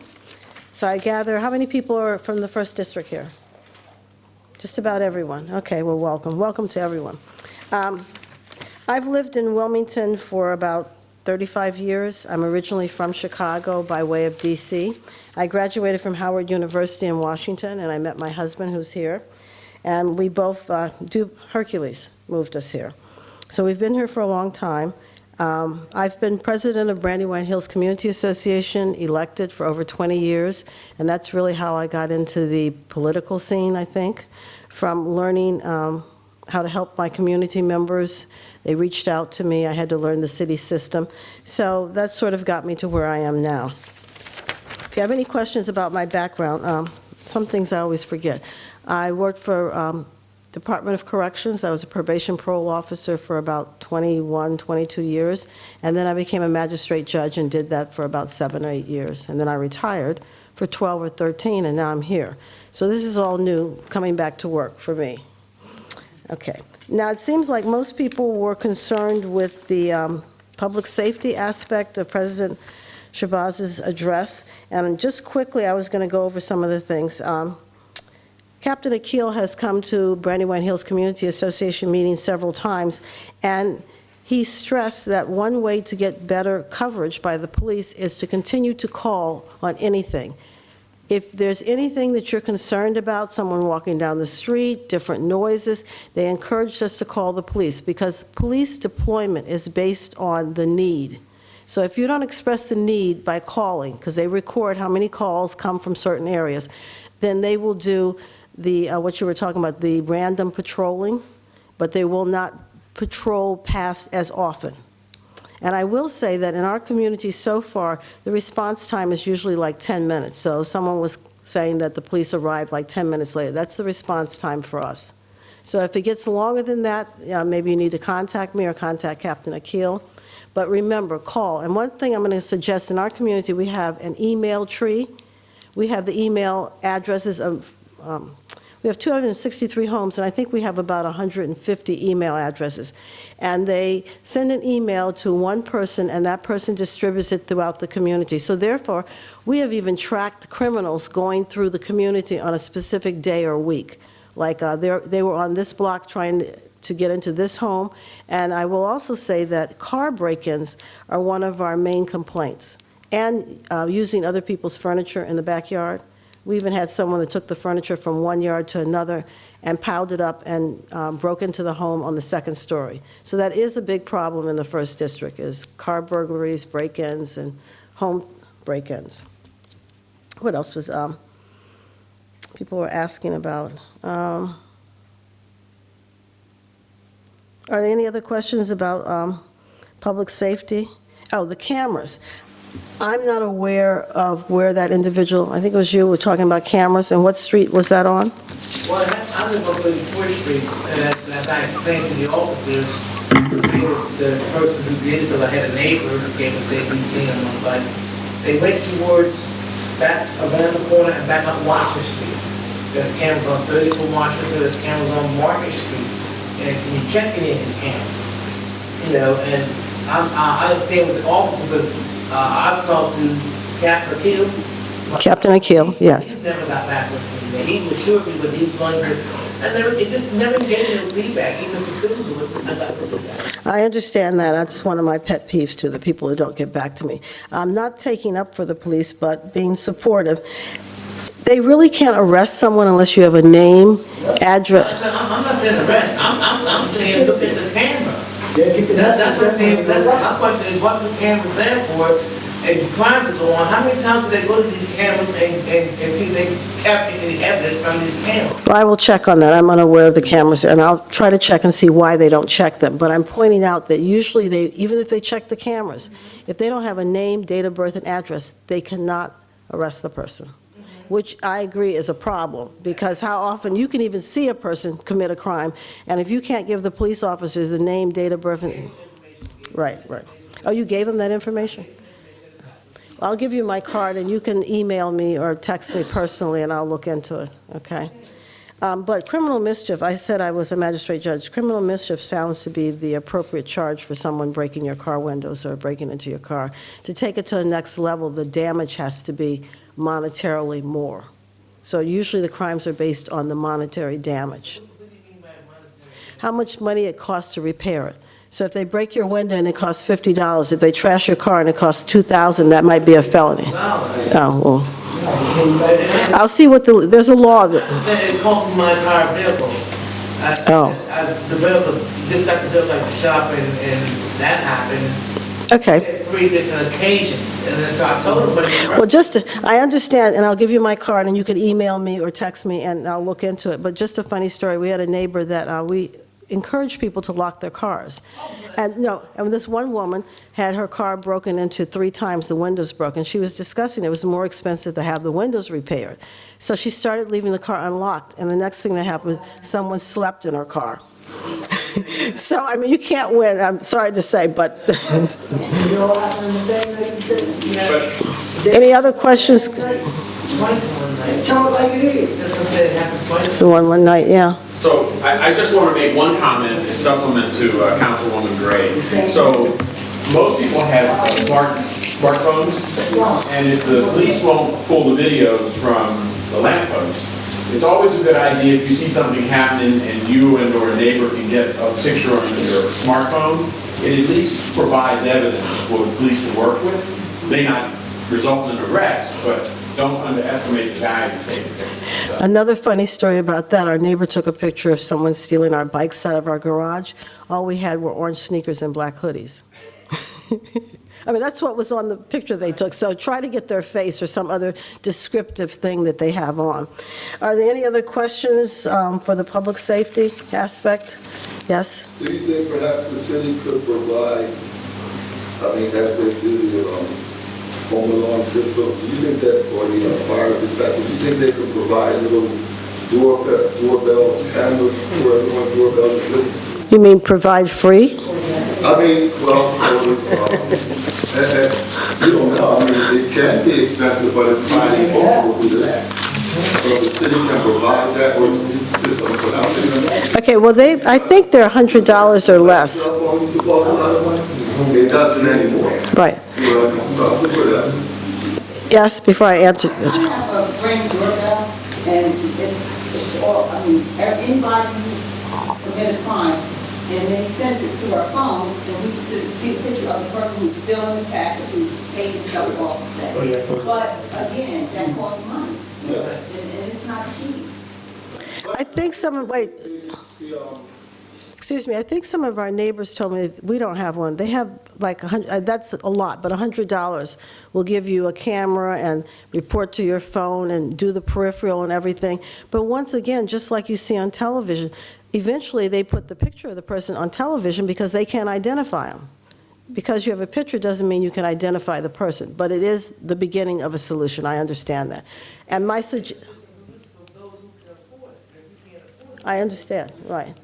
S15: So I gather, how many people are from the First District here? Just about everyone. Okay, well, welcome. Welcome to everyone. I've lived in Wilmington for about 35 years. I'm originally from Chicago by way of D.C. I graduated from Howard University in Washington, and I met my husband, who's here. And we both, Hercules moved us here. So we've been here for a long time. I've been president of Brandywine Hills Community Association, elected for over 20 years, and that's really how I got into the political scene, I think, from learning how to help my community members. They reached out to me. I had to learn the city system. So that sort of got me to where I am now. If you have any questions about my background, some things I always forget. I worked for Department of Corrections. I was a probation parole officer for about 21, 22 years, and then I became a magistrate judge and did that for about 7 or 8 years. And then I retired for 12 or 13, and now I'm here. So this is all new, coming back to work for me. Okay. Now, it seems like most people were concerned with the public safety aspect of President Shabazz's address, and just quickly, I was going to go over some of the things. Captain Akil has come to Brandywine Hills Community Association meetings several times, and he stressed that one way to get better coverage by the police is to continue to call on anything. If there's anything that you're concerned about, someone walking down the street, different noises, they encouraged us to call the police because police deployment is based on the need. So if you don't express the need by calling, because they record how many calls come from certain areas, then they will do what you were talking about, the random patrolling, but they will not patrol past as often. And I will say that in our community so far, the response time is usually like 10 minutes. So someone was saying that the police arrived like 10 minutes later. That's the response time for us. So if it gets longer than that, maybe you need to contact me or contact Captain Akil. But remember, call. And one thing I'm going to suggest, in our community, we have an email tree. We have the email addresses of we have 263 homes, and I think we have about 150 email addresses. And they send an email to one person, and that person distributes it throughout the community. So therefore, we have even tracked criminals going through the community on a specific day or week. Like they were on this block trying to get into this home. And I will also say that car break-ins are one of our main complaints, and using other people's furniture in the backyard. We even had someone that took the furniture from one yard to another and piled it up and broke into the home on the second story. So that is a big problem in the First District, is car burglaries, break-ins, and home break-ins. What else was people were asking about? Are there any other questions about public safety? Oh, the cameras. I'm not aware of where that individual, I think it was you, were talking about cameras, and what street was that on?
S13: Well, I live on 34th Street, and as I explained to the officers, the person who did it, because I had a neighbor who gave us their DC on them, but they went towards back around the corner and back up Washington Street. There's cameras on 34 Washington, there's cameras on Market Street, and you check it in his cameras. You know, and I understand with the officer, but I've talked to Captain Akil.
S15: Captain Akil, yes.
S13: He never got back with me. He assured me when he was going to, it just never gave me no feedback. Even if he couldn't do it, I got the feedback.
S15: I understand that. That's one of my pet peeves, too, the people who don't get back to me. I'm not taking up for the police, but being supportive. They really can't arrest someone unless you have a name, address.
S13: I'm not saying arrest. I'm saying look at the camera. That's what I'm saying. My question is, what are the cameras there for? and crimes go on, how many times do they go to these cameras and see if they capture any evidence from these cameras?
S15: Well, I will check on that. I'm unaware of the cameras, and I'll try to check and see why they don't check them. But I'm pointing out that usually they, even if they check the cameras, if they don't have a name, date of birth, and address, they cannot arrest the person, which I agree is a problem, because how often, you can even see a person commit a crime, and if you can't give the police officers the name, date of birth, and... Right. Oh, you gave them that information? I'll give you my card, and you can email me or text me personally, and I'll look into it, okay? But criminal mischief, I said I was a magistrate judge. Criminal mischief sounds to be the appropriate charge for someone breaking your car windows or breaking into your car. To take it to the next level, the damage has to be monetarily more. So usually the crimes are based on the monetary damage. How much money it costs to repair it. So if they break your window and it costs $50, if they trash your car and it costs $2,000, that might be a felony. Oh, well. I'll see what there's a law that...
S13: It cost me my entire vehicle. The vehicle, just got the bill at the shop, and that happened.
S15: Okay.
S13: 3 different occasions, and then so I told him, but...
S15: Well, I understand, and I'll give you my card, and you can email me or text me, and I'll look into it. But just a funny story, we had a neighbor that we encourage people to lock their cars. And this one woman had her car broken into 3 times, the windows broken. She was discussing it was more expensive to have the windows repaired. So she started leaving the car unlocked, and the next thing that happened, someone slept in her car. So, I mean, you can't win, I'm sorry to say, but... Any other questions?
S13: Twice in one night. Tell it like it is. That's what I said, it happened twice.
S15: The one night, yeah.
S18: So I just want to make one comment to supplement to Councilwoman Gray. So most people have smartphones, and if the police won't pull the videos from the lamppost, it's always a good idea if you see something happening and you and or a neighbor can get a picture on your smartphone, it at least provides evidence for the police to work with. May not result in an arrest, but don't underestimate the value of taking pictures.
S15: Another funny story about that, our neighbor took a picture of someone stealing our bikes out of our garage. All we had were orange sneakers and black hoodies. I mean, that's what was on the picture they took. So try to get their face or some other descriptive thing that they have on. Are there any other questions for the public safety aspect? Yes?
S19: Do you think perhaps the city could provide, I mean, as they do the home alarm system, do you think that, or the fire detective, do you think they could provide little doorbell cameras for everyone's doorbell in the city?
S15: You mean provide free?
S19: I mean, well, you don't know, I mean, it can be expensive, but it's mighty possible to do that. So the city can provide that, or it's just something out there.
S15: Okay, well, I think they're $100 or less.
S19: It doesn't anymore.
S15: Right. Yes, before I answer.
S20: I have a Ring doorbell, and it's all, I mean, anybody who committed a crime, and they send it to our phone, and we see a picture of the person who's still in the package, who's taking stuff off of that. But again, that costs money, and it's not cheap.
S15: I think excuse me, I think some of our neighbors told me we don't have one. They have like that's a lot, but $100 will give you a camera and report to your phone and do the peripheral and everything. But once again, just like you see on television, eventually they put the picture of the person on television because they can't identify them. Because you have a picture doesn't mean you can identify the person, but it is the beginning of a solution. I understand that. And my I understand, right.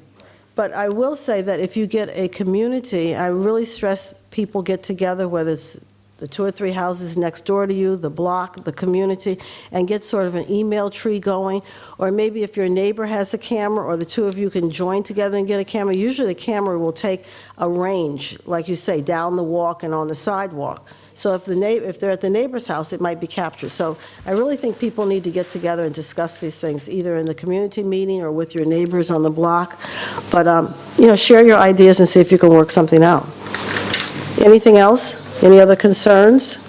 S15: But I will say that if you get a community, I really stress people get together, whether it's the 2 or 3 houses next door to you, the block, the community, and get sort of an email tree going. Or maybe if your neighbor has a camera, or the 2 of you can join together and get a camera. Usually the camera will take a range, like you say, down the walk and on the sidewalk. So if they're at the neighbor's house, it might be captured. So I really think people need to get together and discuss these things, either in the community meeting or with your neighbors on the block. But, share your ideas and see if you can work something out. Anything else? Any other concerns?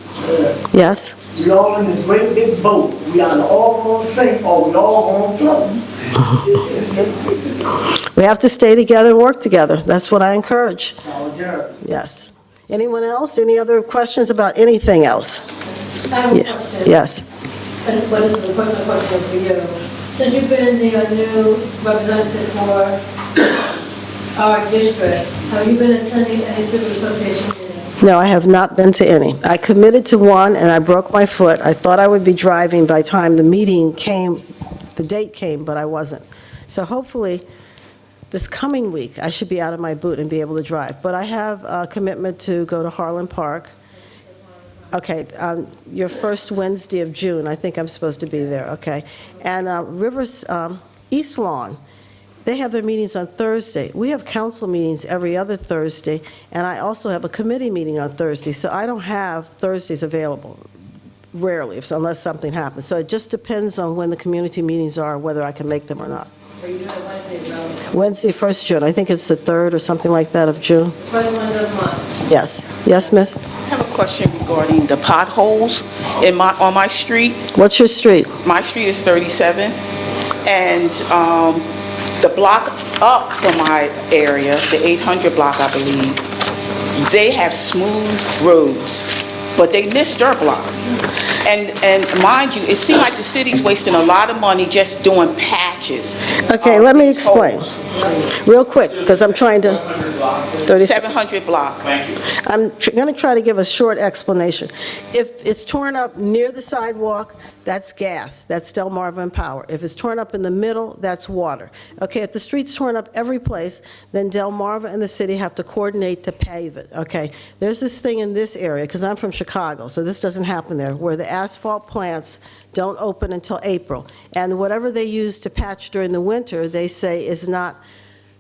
S15: Yes?
S21: We all in this great big boat. We are all going to sink or we all going to float.
S15: We have to stay together and work together. That's what I encourage. Yes. Anyone else? Any other questions about anything else?
S5: I have a
S15: Yeah.
S5: question.
S15: Yes.
S5: But this is a personal question for you. Since you've been the new representative for our district, have you been attending any civil association meetings?
S15: No, I have not been to any. I committed to one, and I broke my foot. I thought I would be driving by the time the meeting came, the date came, but I wasn't. So hopefully, this coming week, I should be out of my boot and be able to drive. But I have a commitment to go to Harlan Park. Okay, your first Wednesday of June, I think I'm supposed to be there, okay. And Rivers, East Lawn, they have their meetings on Thursday. We have council meetings every other Thursday, and I also have a committee meeting on Thursday, so I don't have Thursdays available, rarely, unless something happens. So it just depends on when the community meetings are, whether I can make them or not.
S5: Are you doing it Wednesday, no?
S15: Wednesday, 1st June, I think it's the 3rd or something like that of June.
S5: First Wednesday of the month.
S15: Yes. Yes, miss?
S12: I have a question regarding the potholes on my street.
S15: What's your street?
S12: My street is 37, and the block up from my area, the 800 block, I believe, they have smooth roads, but they missed their block. And mind you, it seems like the city's wasting a lot of money just doing patches.
S15: Okay, let me explain. Real quick, because I'm trying to...
S12: 700 block.
S18: Thank you.
S15: I'm going to try to give a short explanation. If it's torn up near the sidewalk, that's gas. That's Delmarva Power. If it's torn up in the middle, that's water. Okay, if the street's torn up every place, then Delmarva and the city have to coordinate to pave it, okay? There's this thing in this area, because I'm from Chicago, so this doesn't happen there, where the asphalt plants don't open until April. And whatever they use to patch during the winter, they say is not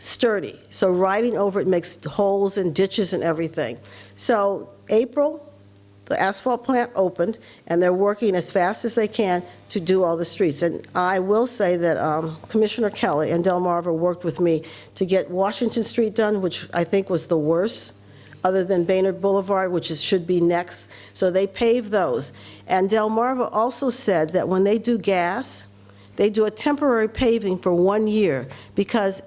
S15: sturdy. So riding over it makes holes and ditches and everything. So April, the asphalt plant opened, and they're working as fast as they can to do all the streets. And I will say that Commissioner Kelly and Delmarva worked with me to get Washington Street done, which I think was the worst, other than Baynard Boulevard, which should be next. So they paved those. And Delmarva also said that when they do gas, they do a temporary paving for 1 year, because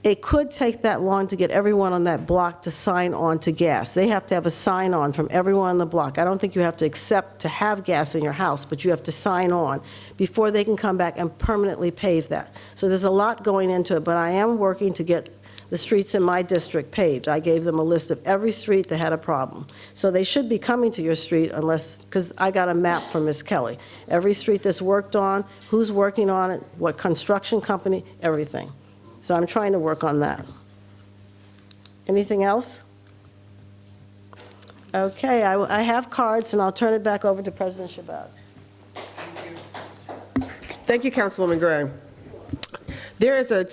S15: it could take that long to get everyone on that block to sign on to gas. They have to have a sign-on from everyone on the block. I don't think you have to accept to have gas in your house, but you have to sign on before they can come back and permanently pave that. So there's a lot going into it, but I am working to get the streets in my district paved. I gave them a list of every street that had a problem. So they should be coming to your street unless, because I got a map from Ms. Kelly. Every street that's worked on, who's working on it, what construction company, everything. So I'm trying to work on that. Anything else? Okay, I have cards, and I'll turn it back over to President Shabazz.
S2: Thank you, Councilwoman Gray. There is a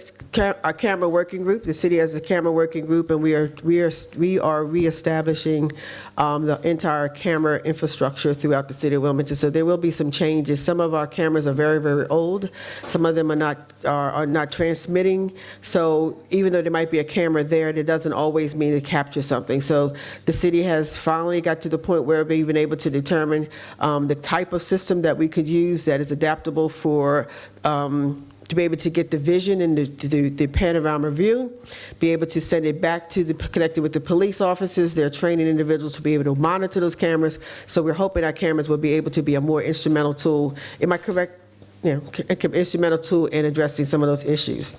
S2: camera working group. The city has a camera working group, and we are reestablishing the entire camera infrastructure throughout the city of Wilmington. So there will be some changes. Some of our cameras are very, very old. Some of them are not transmitting. So even though there might be a camera there, that doesn't always mean to capture something. So the city has finally got to the point where we've been able to determine the type of system that we could use that is adaptable for to be able to get the vision and the panorama view, be able to send it back to connected with the police officers. They're training individuals to be able to monitor those cameras. So we're hoping our cameras will be able to be a more instrumental tool. Am I correct? Yeah, instrumental tool in addressing some of those issues.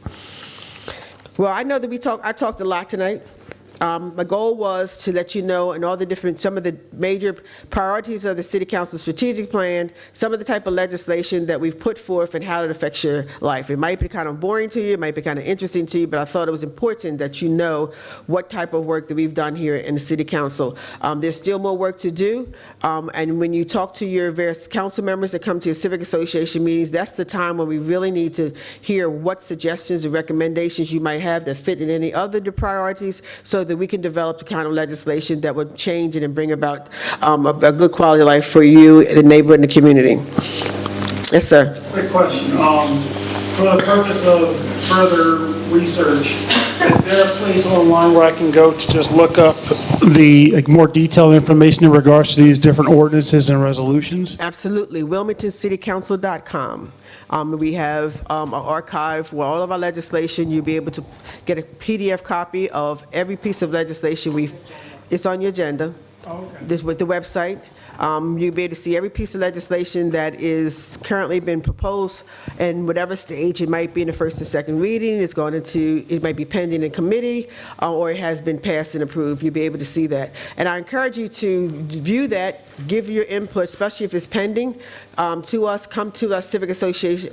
S2: Well, I know that I talked a lot tonight. My goal was to let you know and all the some of the major priorities of the City Council strategic plan, some of the type of legislation that we've put forth and how it affects your life. It might be kind of boring to you, it might be kind of interesting to you, but I thought it was important that you know what type of work that we've done here in the City Council. There's still more work to do, and when you talk to your various council members that come to your civic association meetings, that's the time when we really need to hear what suggestions and recommendations you might have that fit in any other priorities, so that we can develop the kind of legislation that would change it and bring about a good quality of life for you, the neighborhood, and the community. Yes, sir.
S3: Quick question. For the purpose of further research, is there a place online where I can go to just look up the more detailed information in regards to these different ordinances and resolutions?
S2: Absolutely. WilmingtonCityCouncil.com. We have an archive where all of our legislation, you'll be able to get a PDF copy of every piece of legislation we've It's on your agenda. This with the website. You'll be able to see every piece of legislation that is currently been proposed, and whatever stage it might be in the first and second reading, it's going into, it might be pending in committee, or it has been passed and approved. You'll be able to see that. And I encourage you to view that, give your input, especially if it's pending, to us, come to our civic association,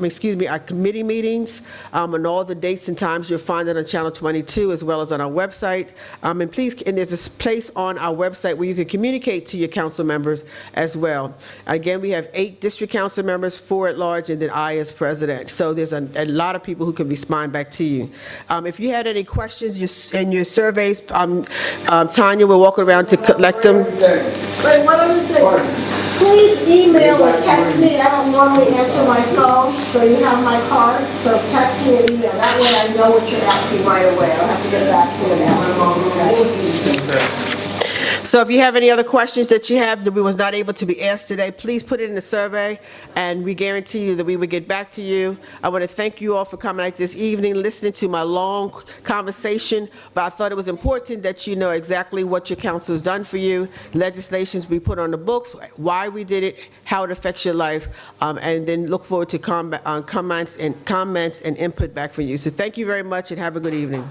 S2: our committee meetings, and all the dates and times. You'll find it on Channel 22 as well as on our website. And please, and there's a place on our website where you can communicate to your council members as well. Again, we have 8 district council members, 4 at large, and then I as president. So there's a lot of people who can respond back to you. If you had any questions in your surveys, Tanya will walk around to collect them.
S15: Wait, one other thing. Please email or text me. I don't normally answer my phone, so you have my card. So text me or email. That way I know what you're asking right away. I'll have to get back to you and ask.
S2: So if you have any other questions that you have that we was not able to be asked today, please put it in the survey, and we guarantee you that we will get back to you. I want to thank you all for coming out this evening, listening to my long conversation, but I thought it was important that you know exactly what your council has done for you, legislations we put on the books, why we did it, how it affects your life, and then look forward to comments and input back from you. So thank you very much, and have a good evening.